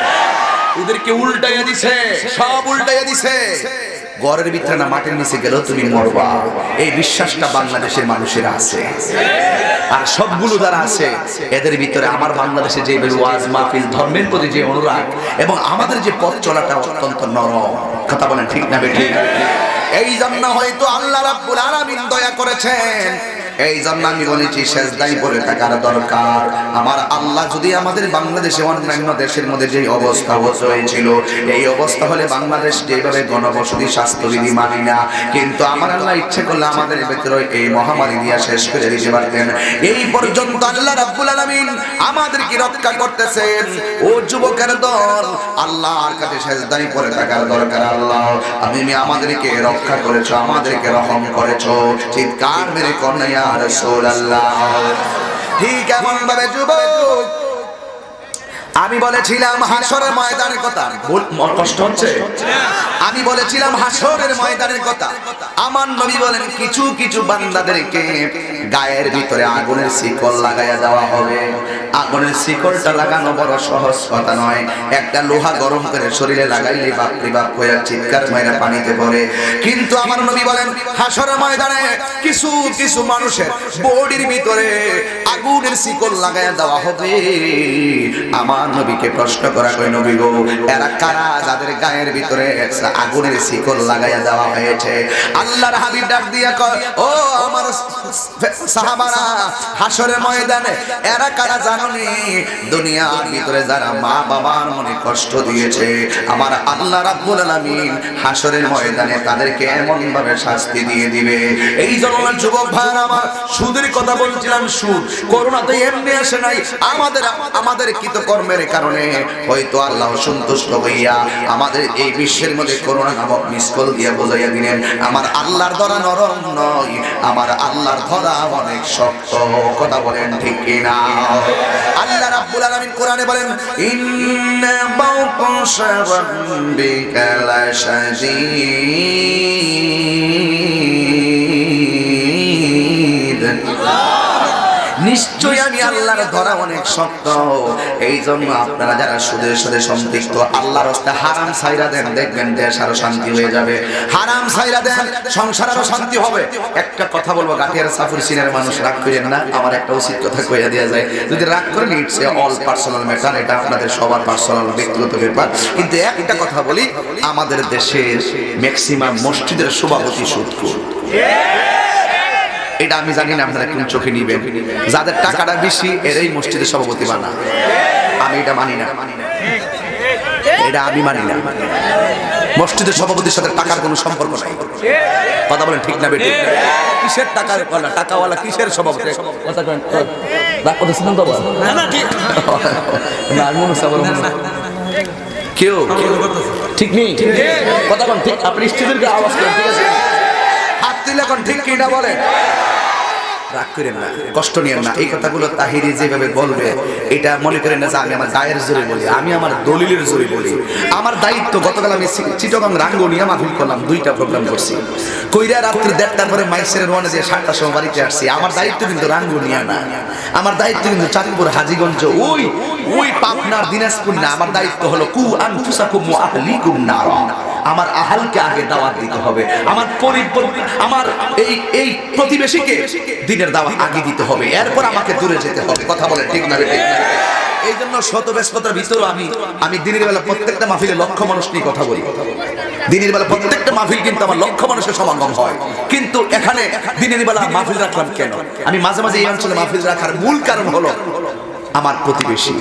ওদেরকে উল্টাইয়া দিছে, সব উল্টাইয়া দিছে। ঘরের ভিতরে না মাটির নিচে গেল তুমি মরবা, এই বিশ্বাসটা বাংলাদেশের মানুষের আছে। আর সবগুলো যারা আছে এদের ভিতরে আমার বাংলাদেশে যে ওয়াজ মাহফিল, ধর্মের প্রতি যে অনুরাগ এবং আমাদের যে পথ চলাটা অত্যন্ত নরম। কথা বলেন ঠিক না বেঠিক? এই জন্য হয়তো আল্লাহ রাব্বুল আলামিন দয়া করেছেন। এই জন্য আমি বলেছি সেজদায় পড়ে থাকার দরকার। আমার আল্লাহ যদি আমাদের বাংলাদেশে অন্যান্য দেশের মধ্যে যে অবস্থা হয়েছিল, এই অবস্থা হলে বাংলাদেশ যেভাবে গণবসতি স্বাস্থ্যবিধি মানি না, কিন্তু আমার আল্লাহ ইচ্ছে করলে আমাদের ভেতরে এই মহামারী দিয়ে শেষ করে দিতে পারতেন। এই পর্যন্ত আল্লাহ রাব্বুল আলামিন আমাদেরকে রক্ষা করতেছেন। ও যুবকের দল, আল্লাহর কাছে সেজদায় পড়ে থাকার দরকার। আল্লাহ তুমি আমাদেরকে রক্ষা করেছো, আমাদেরকে রহম করেছো। চিৎকার মেরে কন্যা রাসূলুল্লাহ। ঠিক এমন ভাবে যুবক, আমি বলেছিলাম হাসরের ময়দানের কথা। কষ্ট হচ্ছে? আমি বলেছিলাম হাসরের ময়দানের কথা। আমার নবী বলেন কিছু কিছু বান্দাদেরকে গায়ের ভিতরে আগুনের শিকল লাগাইয়া দেওয়া হবে। আগুনের শিকলটা লাগানো বড় সহজ কথা নয়। একটা লোহা গরম করে শরীরে লাগাইলে বাপরে বাপ হয়ে চিৎকার মাইরা পানিতে পড়ে। কিন্তু আমার নবী বলেন হাসরের ময়দানে কিছু কিছু মানুষের বডির ভিতরে আগুনের শিকল লাগাইয়া দেওয়া হবে। আমার আমার নবীকে প্রশ্ন করা কই নবী গো এরা কারা যাদের গায়ের ভিতরে আগুনের শিকল লাগাইয়া দেওয়া হয়েছে? আল্লাহর হাবিব ডাক দিয়া কয় ও আমার সাহাবারা হাসরের ময়দানে এরা কারা জানোনি? দুনিয়ার ভিতরে যারা মা বাবার মনে কষ্ট দিয়েছে আমার আল্লাহ রাব্বুল আলামিন হাসরের ময়দানে তাদেরকে এমন ভাবে শাস্তি দিয়ে দিবে। এই জন্য যুবক ভাইরা আমার সুদের কথা বলছিলাম, সুদ করোনা তো এমনি আসে নাই, আমাদের কৃতকর্মের কারণে হয়তো আল্লাহ সন্তুষ্ট হইয়া আমাদের এই বিশ্বের মধ্যে করোনা নামক মিসকল দিয়ে বোঝাইয়া দিলেন আমার আল্লাহর ধরা নরম নয়, আমার আল্লাহর ধরা অনেক শক্ত। কথা বলেন ঠিক কিনা? আল্লাহ রাব্বুল আলামিন কোরআনে বলেন ইন্না বাতাশা রাব্বিকা লাশাদীদ, নিশ্চয় আমি আল্লাহর ধরা অনেক শক্ত। এই জন্য আপনারা যারা সুদের সাথে সম্পৃক্ত আল্লাহর রাস্তায় হারাম ছাইরা দেন, দেখবেন দেশ আরো শান্তি হয়ে যাবে। হারাম ছাইরা দেন, সংসার আরো শান্তি হবে। একটা কথা বলবো, গাঠিয়ার সাফুর সিনের মানুষ রাগ করেন না, আমার একটা উচিত কথা কইয়া দেওয়া যায়, যদি রাগ করেন ইটস অল পার্সোনাল ম্যাটার, এটা আপনাদের সবার পার্সোনাল ব্যক্তিগত ব্যাপার। কিন্তু একটা কথা বলি, আমাদের দেশের ম্যাক্সিমাম মসজিদের সভাপতি সুদখোর। এটা আমি জানি না আপনারা কোন চোখে নিবেন, যাদের টাকাটা বেশি এরাই মসজিদের সভাপতি বানা। আমি এটা মানি না, এটা আমি মানি না। মসজিদের সভাপতির সাথে টাকার কোনো সম্পর্ক নাই। কথা বলেন ঠিক না বেটি? কিসের টাকার ওয়ালা? টাকাওয়ালা কিসের সভাপতি? কথা করেন রাগ করতেছেন তো না? না ঠিক না, মনে সাবর মনে কেউ ঠিক নেই। কথা বলেন ঠিক, আপনি স্টুডেন্টকে আওয়াজ করেন, ঠিক আছে? হাত তুলে এখন ঠিক কিনা বলেন। রাগ করেন না, কষ্ট নিয়েন না। এই কথাগুলো তাহিরি যেভাবে বলবে এটা মনে করেন না যে আমি আমার দায়ের জোরে বলি, আমি আমার দলিলের জোরে বলি। আমার দায়িত্ব, গতকাল আমি চিটাগাং রাঙ্গুনিয়া মাহফিল করলাম, 2টা প্রোগ্রাম করছি। কইরা রাত্রি 1:30টার পরে মাইসের রওনা দিয়ে 7টার সময় বাড়িতে আসছি। আমার দায়িত্ব কিন্তু রাঙ্গুনিয়া না, আমার দায়িত্ব কিন্তু চাঁদপুর হাজীগঞ্জ ওই পাবনার দিনাজপুর না। আমার দায়িত্ব হলো কু আনফুসাকুম ওয়া আহলিকুম নার, আমার আহালকে আগে দাওয়াত দিতে হবে, আমার এই প্রতিবেশীকে দিনের দাওয়াত আগে দিতে হবে, এরপর আমাকে দূরে যেতে হবে। কথা বলে ঠিক না? এই জন্য শত ব্যস্ততার ভিতরে আমি দিনের বেলা প্রত্যেকটা মাহফিলে লক্ষ মানুষ নিয়ে কথা বলি। দিনের বেলা প্রত্যেকটা মাহফিল কিন্তু আমার লক্ষ মানুষের সমাগম হয়, কিন্তু এখানে দিনের বেলা মাহফিল রাখলাম কেন? আমি মাঝে মাঝে এই অঞ্চলে মাহফিল রাখার মূল কারণ হলো আমার প্রতিবেশী।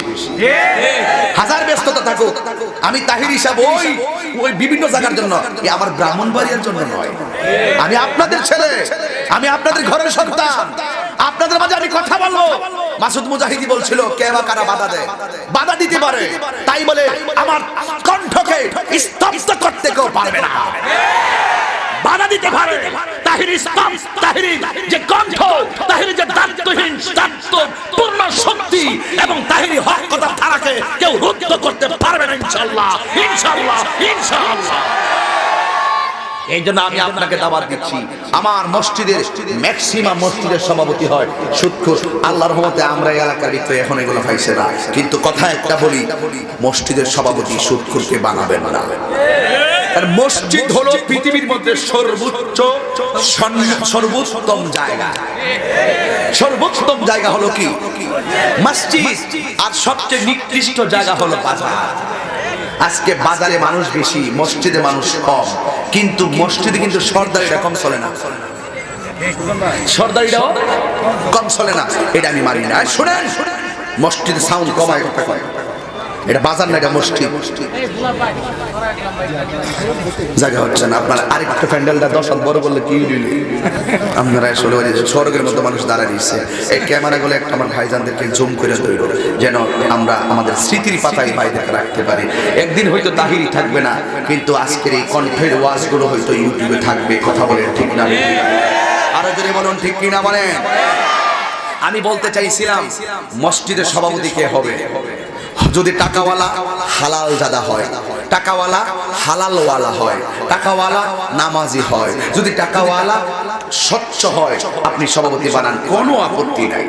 হাজার ব্যস্ততা থাকুক, আমি তাহির হিসাব ওই বিভিন্ন জায়গার জন্য, আমার ব্রাহ্মণবাড়িয়ার জন্য নয়। আমি আপনাদের ছেলে, আমি আপনাদের ঘরের সন্তান, আপনাদের মাঝে আমি কথা বলবো। মাসুদ মুজাহিদি বলছিল কে বা কারা বাধা দেয়, বাধা দিতে পারে, তাই বলে আমার কণ্ঠকে স্তব্ধ করতে কেউ পারবে না। বাধা দিতে পারে তাহিরি ইসলাম, তাহিরি যে কণ্ঠ, তাহিরি যে দায়িত্বহীন পূর্ণ শক্তি এবং তাহিরি হক কথা ধারাকে কেউ রুদ্ধ করতে পারবে না ইনশাআল্লাহ, ইনশাআল্লাহ, ইনশাআল্লাহ। এই জন্য আমি আপনাকে দাওয়াত দিচ্ছি, আমার মসজিদের ম্যাক্সিমাম মসজিদের সভাপতি হয় সুদখোর। আল্লাহর রহমতে আমরা এই এলাকার ভিতরে এখন এগুলো পাইছে না, কিন্তু কথা একটা বলি, মসজিদের সভাপতি সুদখোরকে বানাবেন না। আর মসজিদ হলো পৃথিবীর মধ্যে সর্বোত্তম জায়গা। সর্বোত্তম জায়গা হলো কি? মসজিদ। আর সবচেয়ে নিকৃষ্ট জায়গা হলো বাজার। আজকে বাজারে মানুষ বেশি, মসজিদে মানুষ কম, কিন্তু মসজিদে কিন্তু সর্দারিটা কম চলে না, সর্দারিটাও কম চলে না। এটা আমি মানি না। শোনেন, মসজিদে সাউন্ড কমায়, কথা কয়, এটা বাজার না, এটা মসজিদ। জায়গা হচ্ছে না। আপনার আরেকটা প্যান্ডেলটা 10 হাত বড় করলে কি দিলে আপনারা আসলে স্বর্গের মতো মানুষ দাঁড়ায় দিচ্ছে। এই ক্যামেরাগুলো একটা আমার ভাইজানদেরকে জুম করে ধরো, যেন আমরা আমাদের স্মৃতির পাতায় বাইরেকে রাখতে পারি। একদিন হয়তো তাহিরি থাকবে না, কিন্তু আজকের এই কণ্ঠের ওয়াজগুলো হয়তো ইউটিউবে থাকবে। কথা বলেন ঠিক না? আরো জোরে বলুন ঠিক কিনা বলেন। আমি বলতে চাইছিলাম মসজিদের সভাপতি কে হবে? যদি টাকাওয়ালা হালাল জাদা হয়, টাকাওয়ালা হালালওয়ালা হয়, টাকাওয়ালা নামাজি হয়, যদি টাকাওয়ালা স্বচ্ছ হয়, আপনি সভাপতি বানান, কোনো আপত্তি নাই।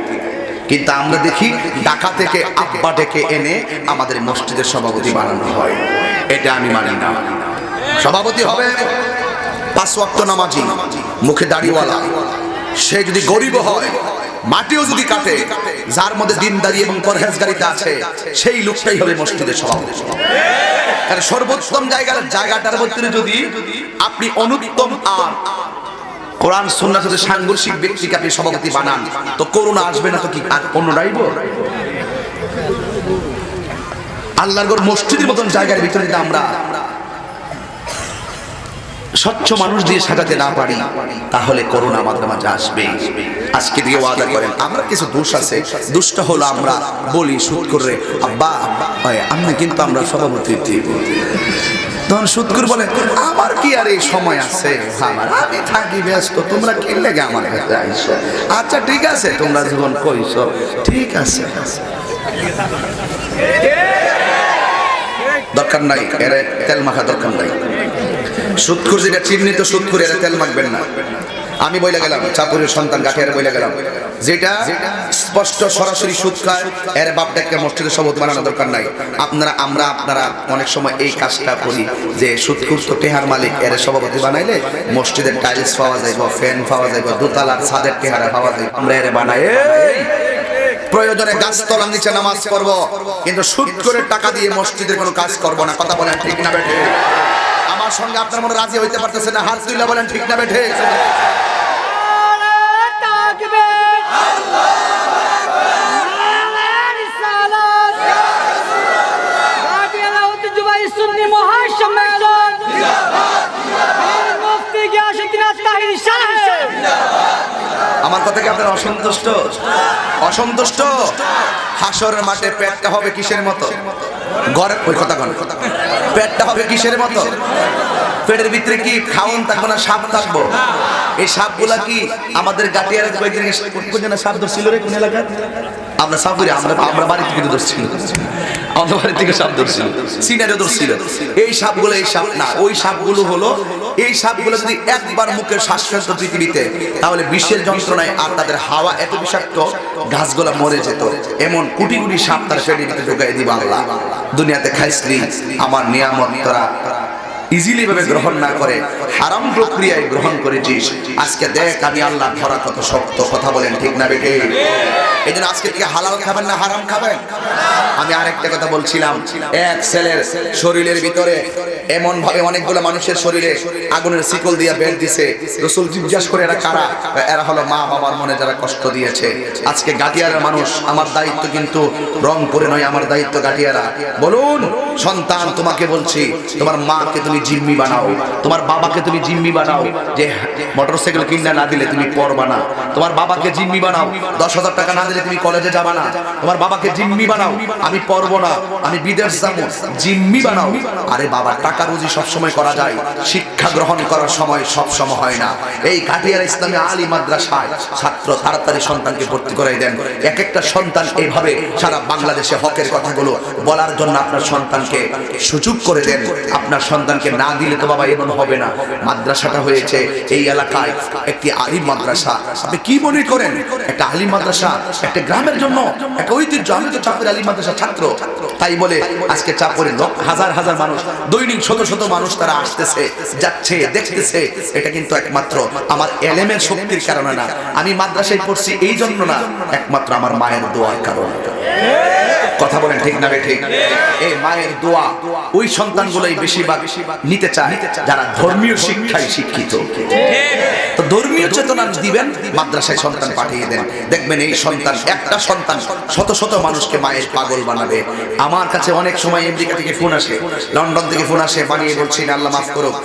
কিন্তু আমরা দেখি ঢাকা থেকে আব্বা ডেকে এনে আমাদের মসজিদের সভাপতি বানানো হয়, এটা আমি মানি না। সভাপতি হবে 5 ওয়াক্ত নামাজি, মুখে দাড়িওয়ালা, সে যদি গরিব হয় মাটিও যদি কাটে, যার মধ্যে দিনদারি এবং পরহেজগারিতা আছে সেই লোকটাই হবে মসজিদের সভাপতি। কারণ সর্বোত্তম জায়গাটার মধ্যে যদি আপনি অনুত্তম আর কোরআন সুন্নাহর সাথে সাংঘর্ষিক ব্যক্তিকে আপনি সভাপতি বানান, তো করোনা আসবে না তো কি আর অন্য রাইব? আল্লাহর ঘর মসজিদের মতন জায়গার ভিতরে যদি আমরা স্বচ্ছ মানুষ দিয়ে সাজাতে না পারি, তাহলে করোনা আমাদের মাঝে আসবে। আজকে দিয়ে ওয়াদা করেন, আমরা কিছু দোষ আছে, দোষটা হলো আমরা বলি সুদ করে আব্বা আমি কিন্তু আমরা সভাপতি দিব, তখন সুদ করে বলে আমার কি আর এই সময় আছে, আমার আমি থাকি ব্যস্ত, তোমরা কি লেগে আমার কাছে আইছো? আচ্ছা ঠিক আছে, তোমরা যখন কইছো ঠিক আছে, দরকার নাই এর তেল মাখা দরকার নাই। সুদখোর যেটা চিহ্নিত সুদখোর, এর তেল মাখবেন না। আমি বইলা গেলাম চাপুরের সন্তান গাঠিয়ারে বইলা গেলাম, যেটা স্পষ্ট সরাসরি সুদ খায় এর বাপটাকে মসজিদের সভাপতি বানানোর দরকার নাই। আপনারা অনেক সময় এই কাজটা করি যে সুদখোর তো টেহার মালিক, এর সভাপতি বানাইলে মসজিদের টাইলস পাওয়া যাইব, ফ্যান পাওয়া যাইব, দোতলার ছাদের টেহারা পাওয়া যাইব, আমরা এর বানাই প্রয়োজনে গাছতলার নিচে নামাজ পড়ব, কিন্তু সুদ করে টাকা দিয়ে মসজিদের কোনো কাজ করব না। কথা বলেন ঠিক না বেঠে? আমার সঙ্গে আপনার মনে রাজি হইতে পারতেছে না, হাত তুলে বলেন ঠিক না বেঠে? আমার কথা কি আপনার অসন্তুষ্ট? অসন্তুষ্ট? হাসরের মাঠে পেটটা হবে কিসের মতো? ঘরে ওই কথা কোন, পেটটা হবে কিসের মতো? পেটের ভিতরে কি খাওন থাকবো না সাপ থাকবো? এই সাপগুলা কি আমাদের গাটিয়ার কয়েকদিন সাপ ধরছিল রে কোন এলাকায়? আমরা সাপ ধরি, আমরা বাড়ি থেকে ধরছিল, আমাদের বাড়ি থেকে সাপ ধরছিল, সিনারে ধরছিল। এই সাপগুলো এই সাপ না, ওই সাপগুলো হলো, এই সাপগুলো যদি একবার মুখের শ্বাস ফেলত পৃথিবীতে, তাহলে বিশ্বের যন্ত্রণায় আর তাদের হাওয়া এত বিষাক্ত গাছগুলা মরে যেত। এমন কোটি কোটি সাপ তার পেটের ভিতরে ঢুকাই দিবা আল্লাহ। দুনিয়াতে খাইসলি আমার নিয়ামত তোরা ইজিলি ভাবে গ্রহণ না করে হারাম প্রক্রিয়ায় গ্রহণ করেছিস। আজকে দেখ আমি আল্লাহ ধরা কত শক্ত। কথা বলেন ঠিক না বেটে? এই জন্য আজকে থেকে হালাল খাবেন না হারাম খাবেন? আমি আরেকটা কথা বলছিলাম, এক ছেলের শরীরের ভিতরে এমন ভাবে অনেকগুলো মানুষের শরীরে আগুনের শিকল দিয়ে বের দিছে। রাসূল জিজ্ঞাসা করে এরা কারা? এরা হলো মা বাবার মনে যারা কষ্ট দিয়েছে। আজকে গাটিয়ারের মানুষ, আমার দায়িত্ব কিন্তু রংপুরে নয়, আমার দায়িত্ব গাটিয়ারা। বলুন সন্তান, তোমাকে বলছি, তোমার মাকে তুমি জিম্মি বানাও, তোমার বাবাকে তুমি জিম্মি বানাও, যে মোটরসাইকেল কিনা না দিলে তুমি পড়বা না। তোমার বাবাকে জিম্মি বানাও, 10,000 টাকা না দিলে তুমি কলেজে যাবা না। তোমার বাবাকে জিম্মি বানাও, আমি পড়বো না, আমি বিদেশ যাবো, জিম্মি বানাও। আরে বাবা, টাকা রুজি সবসময় করা যায়, শিক্ষা গ্রহণ করার সময় সবসময় হয় না। এই কাটিয়ার ইসলামী আলী মাদ্রাসায় ছাত্র তাড়াতাড়ি সন্তানকে ভর্তি করাই দেন। এক একটা সন্তান এইভাবে সারা বাংলাদেশে হকের কথাগুলো বলার জন্য আপনার সন্তানকে সুযোগ করে দেন। আপনার সন্তানকে না দিলে তো বাবা এমন হবে না। মাদ্রাসাটা হয়েছে এই এলাকায় একটি আলিম মাদ্রাসা। আপনি কি মনে করেন একটা আলিম মাদ্রাসা একটা গ্রামের জন্য একটা ঐতিহ্য? আমি তো চাঁদপুর আলিম মাদ্রাসা ছাত্র, তাই বলে আজকে চাঁদপুরের হাজার হাজার মানুষ, দৈনিক শত শত মানুষ তারা আসতেছে যাচ্ছে দেখতেছে। এটা কিন্তু একমাত্র আমার এলেমের শক্তির কারণে না, আমি মাদ্রাসায় পড়ছি এই জন্য না, একমাত্র আমার মায়ের দোয়ার কারণে। কথা বলেন ঠিক না ঠিক? এই মায়ের দোয়া ওই সন্তানগুলোই বেশিরভাগ নিতে চায় যারা ধর্মীয় শিক্ষায় শিক্ষিত। তো ধর্মীয় চেতনা দিবেন, মাদ্রাসায় সন্তান পাঠিয়ে দেন, দেখবেন এই সন্তান, একটা সন্তান শত শত মানুষকে মায়ের পাগল বানাবে। আমার কাছে অনেক সময় আমেরিকা থেকে ফোন আসে, লন্ডন থেকে ফোন আসে, বানিয়ে বলছি না আল্লাহ মাফ করুক,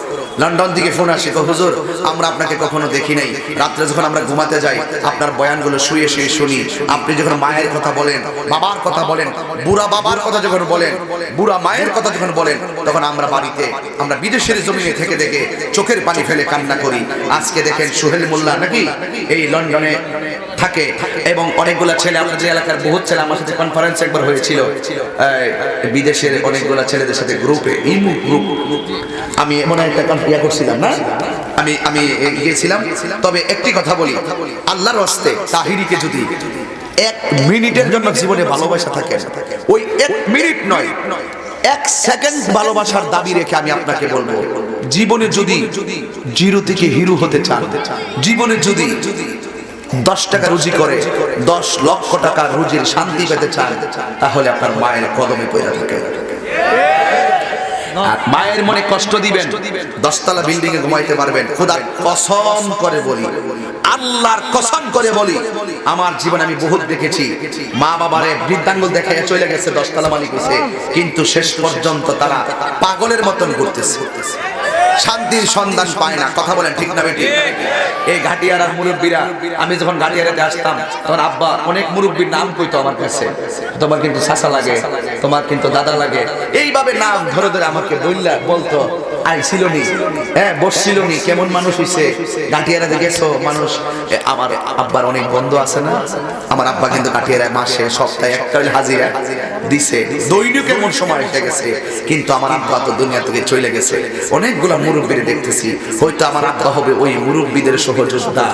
লন্ডন থেকে ফোন আসে, হুজুর আমরা আপনাকে কখনো দেখি নাই, রাত্রে যখন আমরা ঘুমাতে যাই আপনার বয়ানগুলো শুয়ে শুয়ে শুনি, আপনি যখন মায়ের কথা বলেন, বাবার কথা বলেন, বুড়া বাবার কথা যখন বলেন, বুড়া মায়ের কথা যখন বলেন, তখন আমরা বাড়িতে, আমরা বিদেশের জমিনে থেকে দেখে চোখের পানি ফেলে কান্না করি। আজকে দেখেন সোহেল মোল্লা নাকি এই লন্ডনে থাকে, এবং অনেকগুলো ছেলে, আপনার যে এলাকার বহুত ছেলে, আমার সাথে কনফারেন্স একবার হয়েছিল বিদেশের অনেকগুলো ছেলেদের সাথে গ্রুপে, ইমু গ্রুপ, আমি এমন একটা ইয়া করছিলাম না, আমি গিয়েছিলাম। তবে একটি কথা বলি, আল্লাহর রাস্তে তাহিরিকে যদি 1 মিনিটের জন্য জীবনে ভালোবাসা থাকে, ওই 1 মিনিট নয় 1 সেকেন্ড ভালোবাসার দাবি রেখে আমি আপনাকে বলবো, জীবনে যদি জিরো থেকে হিরো হতে চান, জীবনে যদি 10 টাকা রুজি করে 10 লক্ষ টাকা রুজির শান্তি পেতে চান, তাহলে আপনার মায়ের কদমে পড়ে থাকে। আর মায়ের মনে কষ্ট দিবেন, 10 তলা বিল্ডিং এ ঘুমাইতে পারবেন। খোদার কসম করে বলি, আল্লাহর কসম করে বলি, আমার জীবনে আমি বহুত দেখেছি মা বাবারে বৃদ্ধাঙ্গুল দেখাইয়া চলে গেছে, 10 তলা মালিক হইছে, কিন্তু শেষ পর্যন্ত তারা পাগলের মতন ঘুরতেছে, শান্তির সন্ধান পায় না। কথা বলেন ঠিক না বেটি? এই ঘাটিয়ার আর মুরব্বীরা, আমি যখন ঘাটিয়ারাতে আসতাম তখন আব্বা অনেক মুরব্বীর নাম কইতো আমার কাছে, তোমার কিন্তু চাচা লাগে, তোমার কিন্তু দাদা লাগে, এইভাবে নাম ধরে ধরে আমাকে বলতো, আইছিল নি, হ্যাঁ বসছিল নি, কেমন মানুষ হইছে, ঘাটিয়ারাতে গেছো মানুষ। আমার আব্বার অনেক বন্ধু আছে না, আমার আব্বা কিন্তু ঘাটিয়ারায় মাসে সপ্তাহে একটা হাজিরা দিছে, দৈনিক এমন সময় এসে গেছে, কিন্তু আমার আব্বা তো দুনিয়া থেকে চলে গেছে। অনেকগুলা মুরব্বীরে দেখতেছি, হয়তো আমার আব্বা হবে ওই মুরব্বীদের সহযোদ্ধা,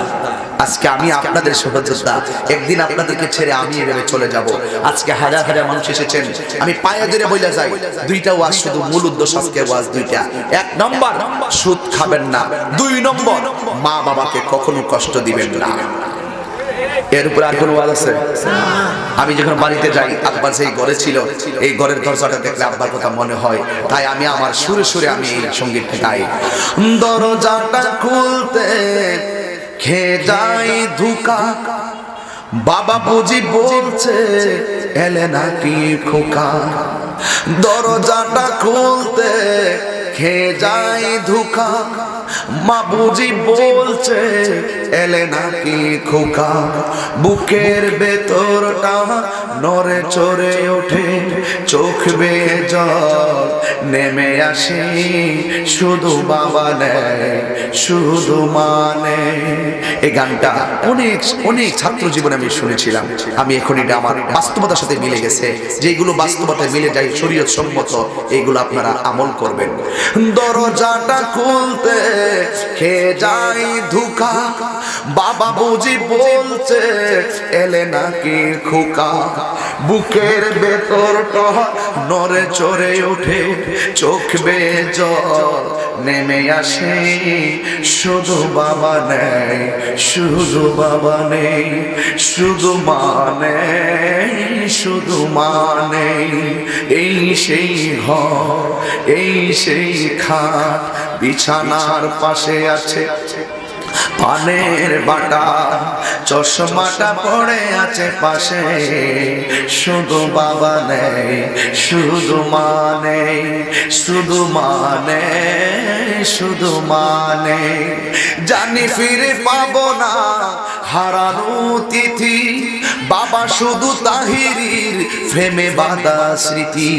আজকে আমি আপনাদের সহযোদ্ধা, একদিন আপনাদেরকে ছেড়ে আমি এভাবে চলে যাব। আজকে হাজার হাজার মানুষ এসেছেন, আমি পায়ে ধরে বইলা যাই, দুইটা ওয়াজ, শুধু মূল উদ্দেশ্য আজকে ওয়াজ দুইটা। 1 নম্বর, সুদ খাবেন না। 2 নম্বর, মা বাবাকে কখনো কষ্ট দিবেন না। এর উপর আর কোনো ওয়াজ আছে? আমি যখন বাড়িতে যাই, আব্বা যেই ঘরে ছিল, এই ঘরের দরজাটা দেখলে আব্বার কথা মনে হয়, তাই আমি আমার সুরে সুরে আমি এই সঙ্গীতটা গাই। দরজাটা খুলতে খেয়ে যাই ধোঁকা, বাবা বুঝি বলছে এলে নাকি খোকা। দরজাটা খুলতে খেয়ে যাই ধোঁকা, মা বুঝি বলছে এলে নাকি খোকা। বুকের ভেতরটা নড়ে চড়ে ওঠে, চোখ বেয়ে জল নেমে আসে, শুধু বাবা নেয় শুধু মানে। এই গানটা অনেক অনেক ছাত্র জীবনে আমি শুনেছিলাম, আমি এখন এটা আমার বাস্তবতার সাথে মিলে গেছে, যেগুলো বাস্তবতায় মিলে যায় শরীয়ত সম্মত, এইগুলো আপনারা আমল করবেন। দরজাটা খুলতে খেয়ে যাই ধোঁকা, বাবা বুঝি বলছে এলে নাকি খোকা। বুকের ভেতরটা নড়ে চড়ে ওঠে, চোখ বেয়ে জল নেমে আসে, শুধু বাবা নেই শুধু বাবা নেই, শুধু মানে শুধু মানে। এই সেই ঘর, এই সেই খাট, বিছানার পাশে আছে পানের বাটা, চশমাটা পড়ে আছে পাশে, শুধু বাবা নেই শুধু মানে শুধু মানে শুধু মানে। জানি ফিরে পাবো না হারানো তিথি, বাবা শুধু তাহিরির প্রেমে বাঁধা স্মৃতি।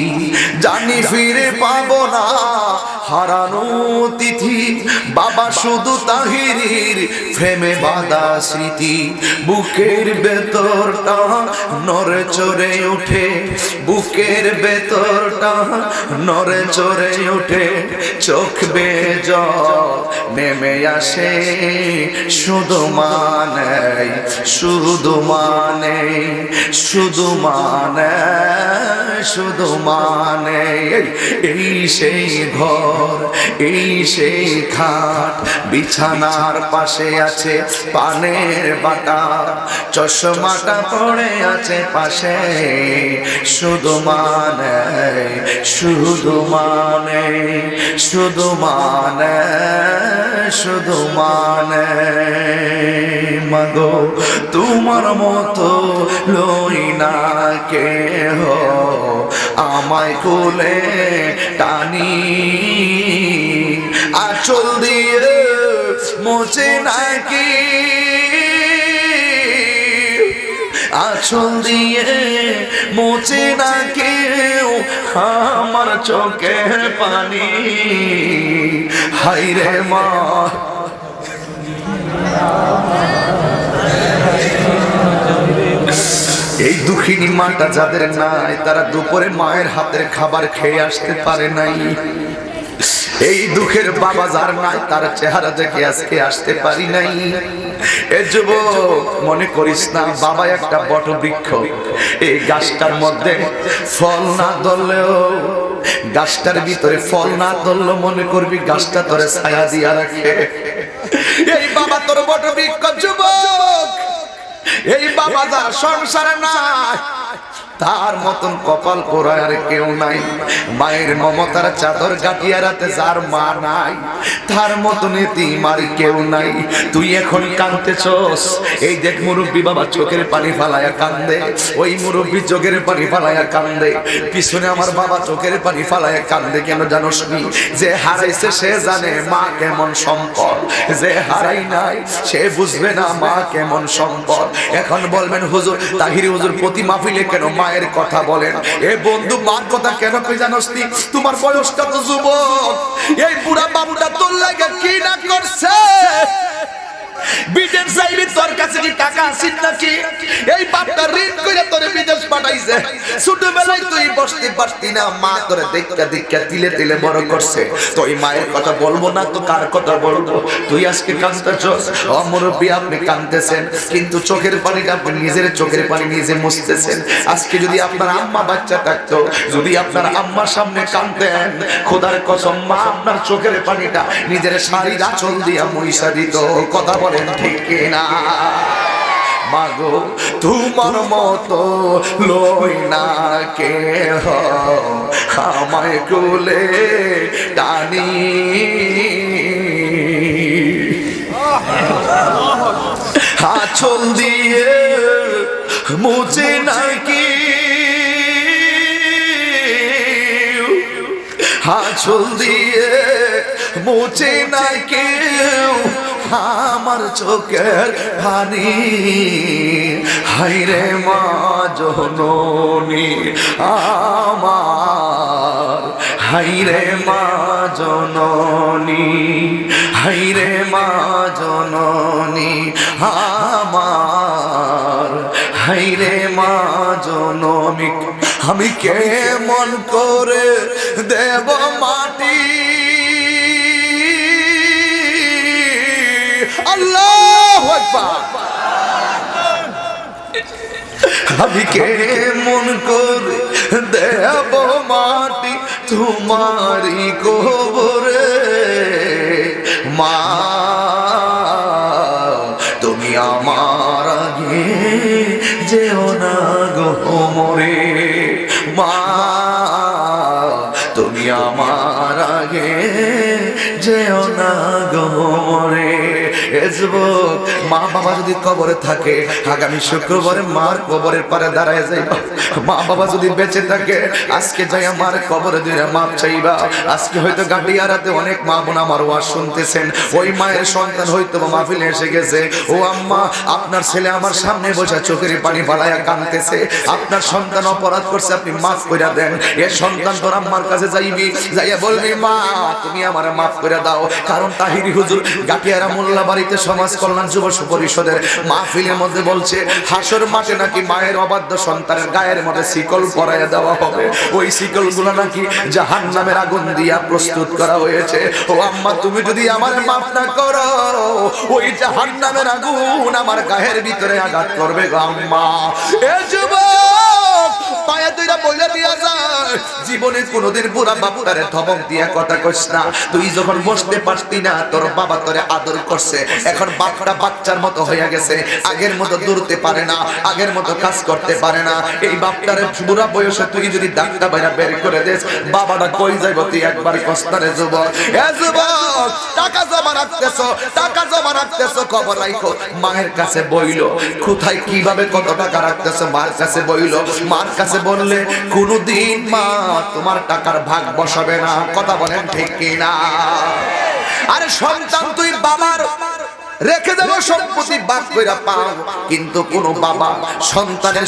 জানি ফিরে পাবো না হারানো তিথি, বাবা শুধু তাহিরির প্রেমে বাঁধা স্মৃতি। বুকের ভেতরটা নড়ে চড়ে ওঠে, বুকের ভেতরটা নড়ে চড়ে ওঠে, চোখ বেয়ে জল নেমে আসে, শুধু মানে শুধু মানে শুধু মানে শুধু মানে। এই সেই ঘর, এই সেই খাট, বিছানার পাশে আছে পানের বাটা, চশমাটা পড়ে আছে পাশে, শুধু মানে শুধু মানে শুধু মানে শুধু মানে। মাগো তোমার মতো লই না কেহ, আমায় কোলে টানি, আঁচল দিয়ে মোছে নাকি, আঁচল দিয়ে মোছে না কেউ আমার চোখের পানি। হায়রে মা, এই দুঃখিনী মাটা যাদের নাই, তারা দুপুরে মায়ের হাতের খাবার খেয়ে আসতে পারে নাই। এই দুঃখের বাবা যার নাই, তার চেহারা দেখে আজকে আসতে পারি নাই। এ যুবক, মনে করিস না বাবা একটা বট বৃক্ষ, এই গাছটার মধ্যে ফল না ধরলেও, গাছটার ভিতরে ফল না ধরলেও মনে করবি গাছটা তোরে ছায়া দিয়া রাখে। এই বাবা তোর বট বৃক্ষ যুবক, এই বাবা যার সংসারে নাই তার মতন কপাল পোড়া আর কেউ নাই। মায়ের মমতার চাদর গাটিয়া রাতে যার মা নাই তার মতন এতিম আর কেউ নাই। তুই এখন কাঁদতেছস, এই দেখ মুরব্বী বাবা চোখের পানি ফালায়া কান্দে, ওই মুরব্বী চোখের পানি ফালায়া কান্দে, পিছনে আমার বাবা চোখের পানি ফালায়া কান্দে। কেন জানোস নি? যে হারাইছে সে জানে মা কেমন সম্পদ, যে হারাই নাই সে বুঝবে না মা কেমন সম্পদ। এখন বলবেন হুজুর, তাহিরি হুজুর প্রতি মাহফিলে কেন মায়ের কথা বলেন? এ বন্ধু, মার কথা কেন কই জানোস নি? তোমার বয়সটা তো যুবক, এই বুড়া বাবুটা তোর লাগে কি না করছে? বিদেশ যাইবি, তোর কাছে কি টাকা আছে নাকি? এই বাপটা ঋণ কইরা তোরে বিদেশ পাঠাইছে। ছোটবেলায় তুই বসতে পারতি না, মা তোরে দেখা দেখা তিলে তিলে বড় করছে। তুই মায়ের কথা বলবো না তো কার কথা বলবো? তুই আজকে কাঁদতেছস, ও মুরব্বি আপনি কাঁদতেছেন, কিন্তু চোখের পানিটা আপনি নিজের চোখের পানি নিজে মুছতেছেন। আজকে যদি আপনার আম্মা বাচ্চা থাকতো, যদি আপনার আম্মার সামনে কাঁদতেন, খোদার কসম মা আপনার চোখের পানিটা নিজের শাড়ির আঁচল দিয়া মুইসা দিত। কথা বলেন ঠিক কিনা? মাগো তোমার মতো লই না কেহ আমায় কোলে টানি, আঁচল দিয়ে মুছে নাকি, আঁচল দিয়ে মুছে না কেউ আমার চোখের পানি। হায়রে মা জননী আমার, হায়রে মা জননী, হায়রে মা জননী আমার, হায়রে মা জননী। আমি কেমন করে দেব মাটি, আল্লাহু আকবার। আমি কেমন করে দেব মাটি তোমারি কবরে, মা তুমি আমার আগে যেও না গো মরে, মা তুমি আমার আগে যেও না গো মরে। যুবক, মা বাবা যদি কবরে থাকে, আগামী শুক্রবারে মার কবরের পারে দাঁড়ায় যাইবা। মা বাবা যদি বেঁচে থাকে, আজকে যাই আমার কবরে দিয়ে মাপ চাইবা। আজকে হয়তো গাটিয়ারাতে অনেক মা বোন আমার ওয়াজ শুনতেছেন, ওই মায়ের সন্তান হয়তো মাহফিলে এসে গেছে। ও আম্মা, আপনার ছেলে আমার সামনে বসে চোখের পানি ফালায়া কাঁদতেছে, আপনার সন্তান অপরাধ করছে, আপনি মাফ করে দেন। এ সন্তান তোর আম্মার কাছে যাইবি, যাইয়া বলবি মা তুমি আমার মাফ করে দাও। কারণ তাহিরি হুজুর গাটিয়ারা মোল্লা বাড়িতে সমাজ কল্যাণ যুব পরিষদের মাহফিলের মধ্যে বলছে, হাসর মাঠে নাকি মায়ের অবাধ্য সন্তানের গায়ের মধ্যে শিকল পরাইয়া দেওয়া হবে। ওই শিকল গুলো নাকি জাহান্নামের আগুন দিয়া প্রস্তুত করা হয়েছে। ও আম্মা, তুমি যদি আমার মাফ না করো, ওই জাহান্নামের আগুন আমার গায়ের ভিতরে আঘাত করবে গো আম্মা। এ যুবক, পায়া দুইটা বইলা দিয়া যায়, জীবনে কোনোদিন বুড়া বাবুরারে ধমক দিয়া কথা কইস না। তুই যখন বসতে পারতি না, তোর বাবা তোরে আদর করছে, এখন বাপটা বাচ্চার মতো হইয়া গেছে, আগের মতো দৌড়তে পারে না, আগের মতো কাজ করতে পারে না। এই বাপটারে বুড়া বয়সে তুই যদি ডাক্তার বাইরা বের করে দেস, বাবাটা কই যাইব তুই একবার কষ্টারে যুবক। এ যুবক, টাকা জমা রাখতেছো, টাকা জমা রাখতেছো, খবর রাখো। মায়ের কাছে বইলো, কোথায় কিভাবে কত টাকা রাখতেছো, মার কাছে বইলো। মার কাছে বললে কোনদিন মা তোমার টাকার ভাগ বসাবে না। কথা বলেন ঠিক কিনা? আরে সন্তান তুই বাবার রেখে দেব সম্পত্তি ভাগ কইরা পাও, কিন্তু কোন বাবা সন্তানের